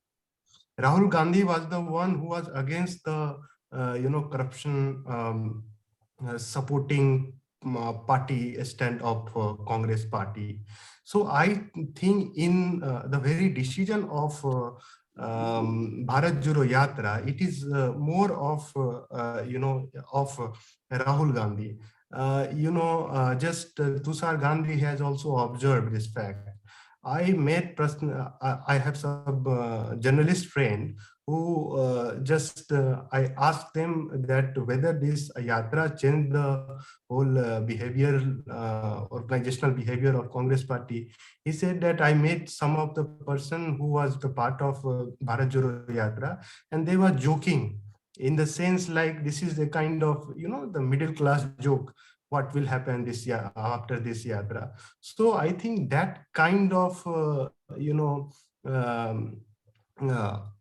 Rahul Gandhi was the one who was against the corruption supporting party stand of Congress party. So I think in the very decision of Bharat Jodo Yatra, it is more of of Rahul Gandhi. Just Tushar Gandhi has also observed this fact. I have some journalist friend who I asked them that whether this yatra changed the whole organizational behavior of Congress party. He said that I met some of the person who was the part of Bharat Jodo Yatra, and they were joking in the sense like this is the kind of the middle class joke. What will happen this year after this yatra? So I think that kind of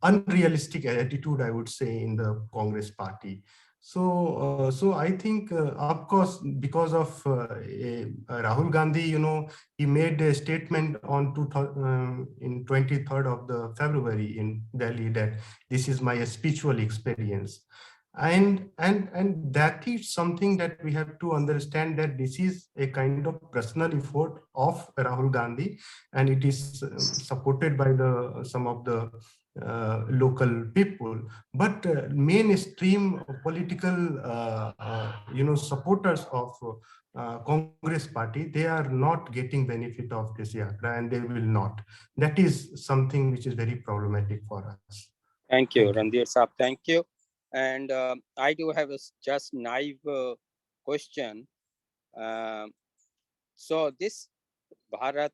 unrealistic attitude, I would say, in the Congress party. So I think, of course, because of Rahul Gandhi, he made a statement on in 23rd of the February in Delhi that this is my spiritual experience. And that is something that we have to understand, that this is a kind of personal effort of Rahul Gandhi, and it is supported by some of the local people. But mainstream political supporters of Congress party, they are not getting benefit of this yatra, and they will not. That is something which is very problematic for us. Thank you, Randir Saab. Thank you. And I do have a just naive question. So this Bharat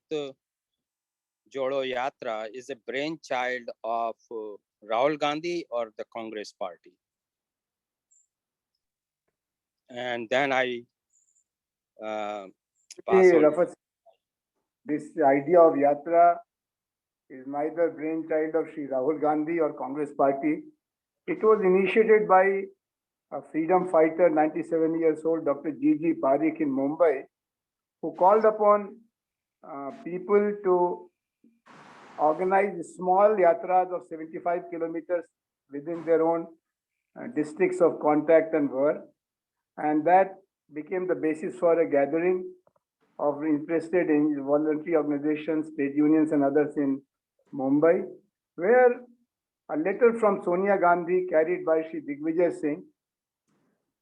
Jodo Yatra is a brainchild of Rahul Gandhi or the Congress party? And then I pass on. This idea of Yatra is neither brainchild of Sri Rahul Gandhi or Congress party. It was initiated by a freedom fighter, 97 years old, Dr. G.G. Parikh in Mumbai, who called upon people to organize small yatras of 75 kilometers within their own districts of contact and work. And that became the basis for a gathering of interested in voluntary organizations, trade unions and others in Mumbai, where a letter from Sonia Gandhi carried by Shri Digvijay Singh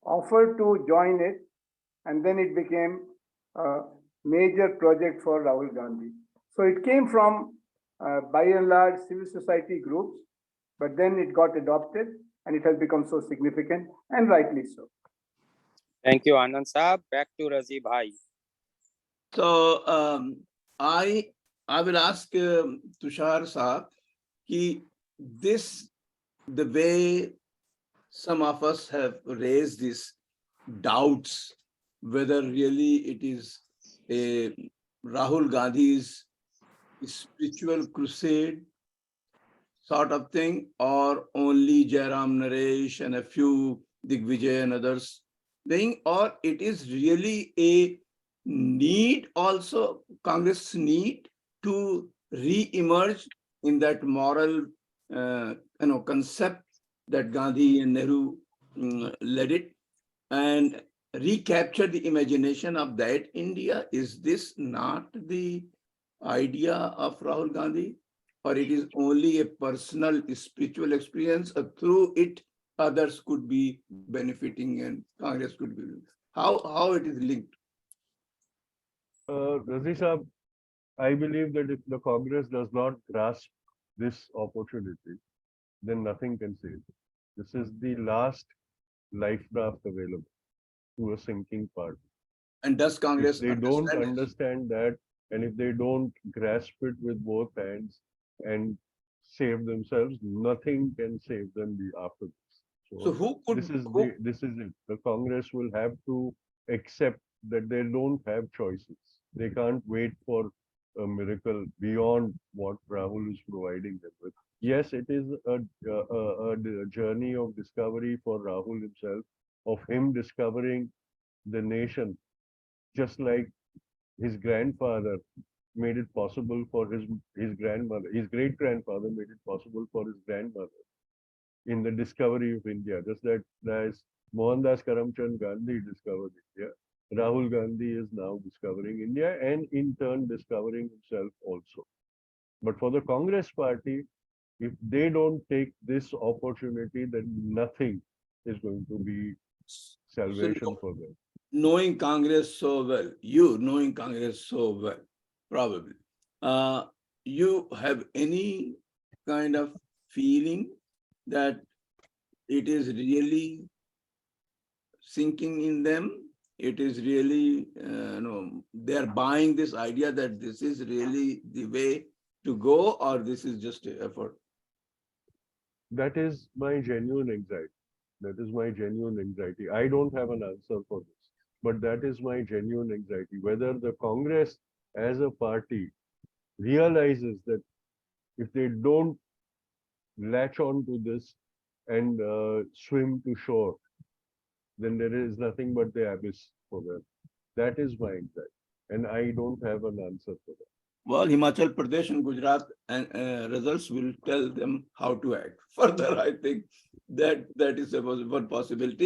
offered to join it and then it became a major project for Rahul Gandhi. So it came from, by and large, civil society groups, but then it got adopted and it has become so significant, and rightly so. Thank you, Anand Saab. Back to Razi Bhai. So I will ask Tushar Saab, the way some of us have raised these doubts whether really it is a Rahul Gandhi's spiritual crusade sort of thing, or only Jairam Naresh and a few Digvijay and others thing, or it is really a need also, Congress need to re-emerge in that moral concept that Gandhi and Nehru led it, and recapture the imagination of that India. Is this not the idea of Rahul Gandhi? Or it is only a personal spiritual experience, or through it others could be benefiting and Congress could be? How it is linked? Razi Saab, I believe that if the Congress does not grasp this opportunity, then nothing can save it. This is the last life raft available to a sinking party. And does Congress If they don't understand understand that, and if they don't grasp it with both hands and save themselves, nothing can save them after this. So who could? This is it. The Congress will have to accept that they don't have choices. They can't wait for a miracle beyond what Rahul is providing them with. Yes, it is a journey of discovery for Rahul himself, of him discovering the nation, just like his grandfather made it possible for his grandmother, his great-grandfather made it possible for his grandmother in the discovery of India, just that as Mohandas Karamchand Gandhi discovered India, Rahul Gandhi is now discovering India and in turn discovering himself also. But for the Congress party, if they don't take this opportunity, then nothing is going to be salvation for them. Knowing Congress so well, you knowing Congress so well, probably, you have any kind of feeling that it is really sinking in them? It is really, they are buying this idea that this is really the way to go, or this is just an effort? That is my genuine anxiety. That is my genuine anxiety. I don't have an answer for this, but that is my genuine anxiety. Whether the Congress as a party realizes that if they don't latch on to this and swim to shore, then there is nothing but the abyss for them. That is my anxiety, and I don't have an answer for that. Well, Himachal Pradesh and Gujarat and results will tell them how to act. Further, I think that is one possibility.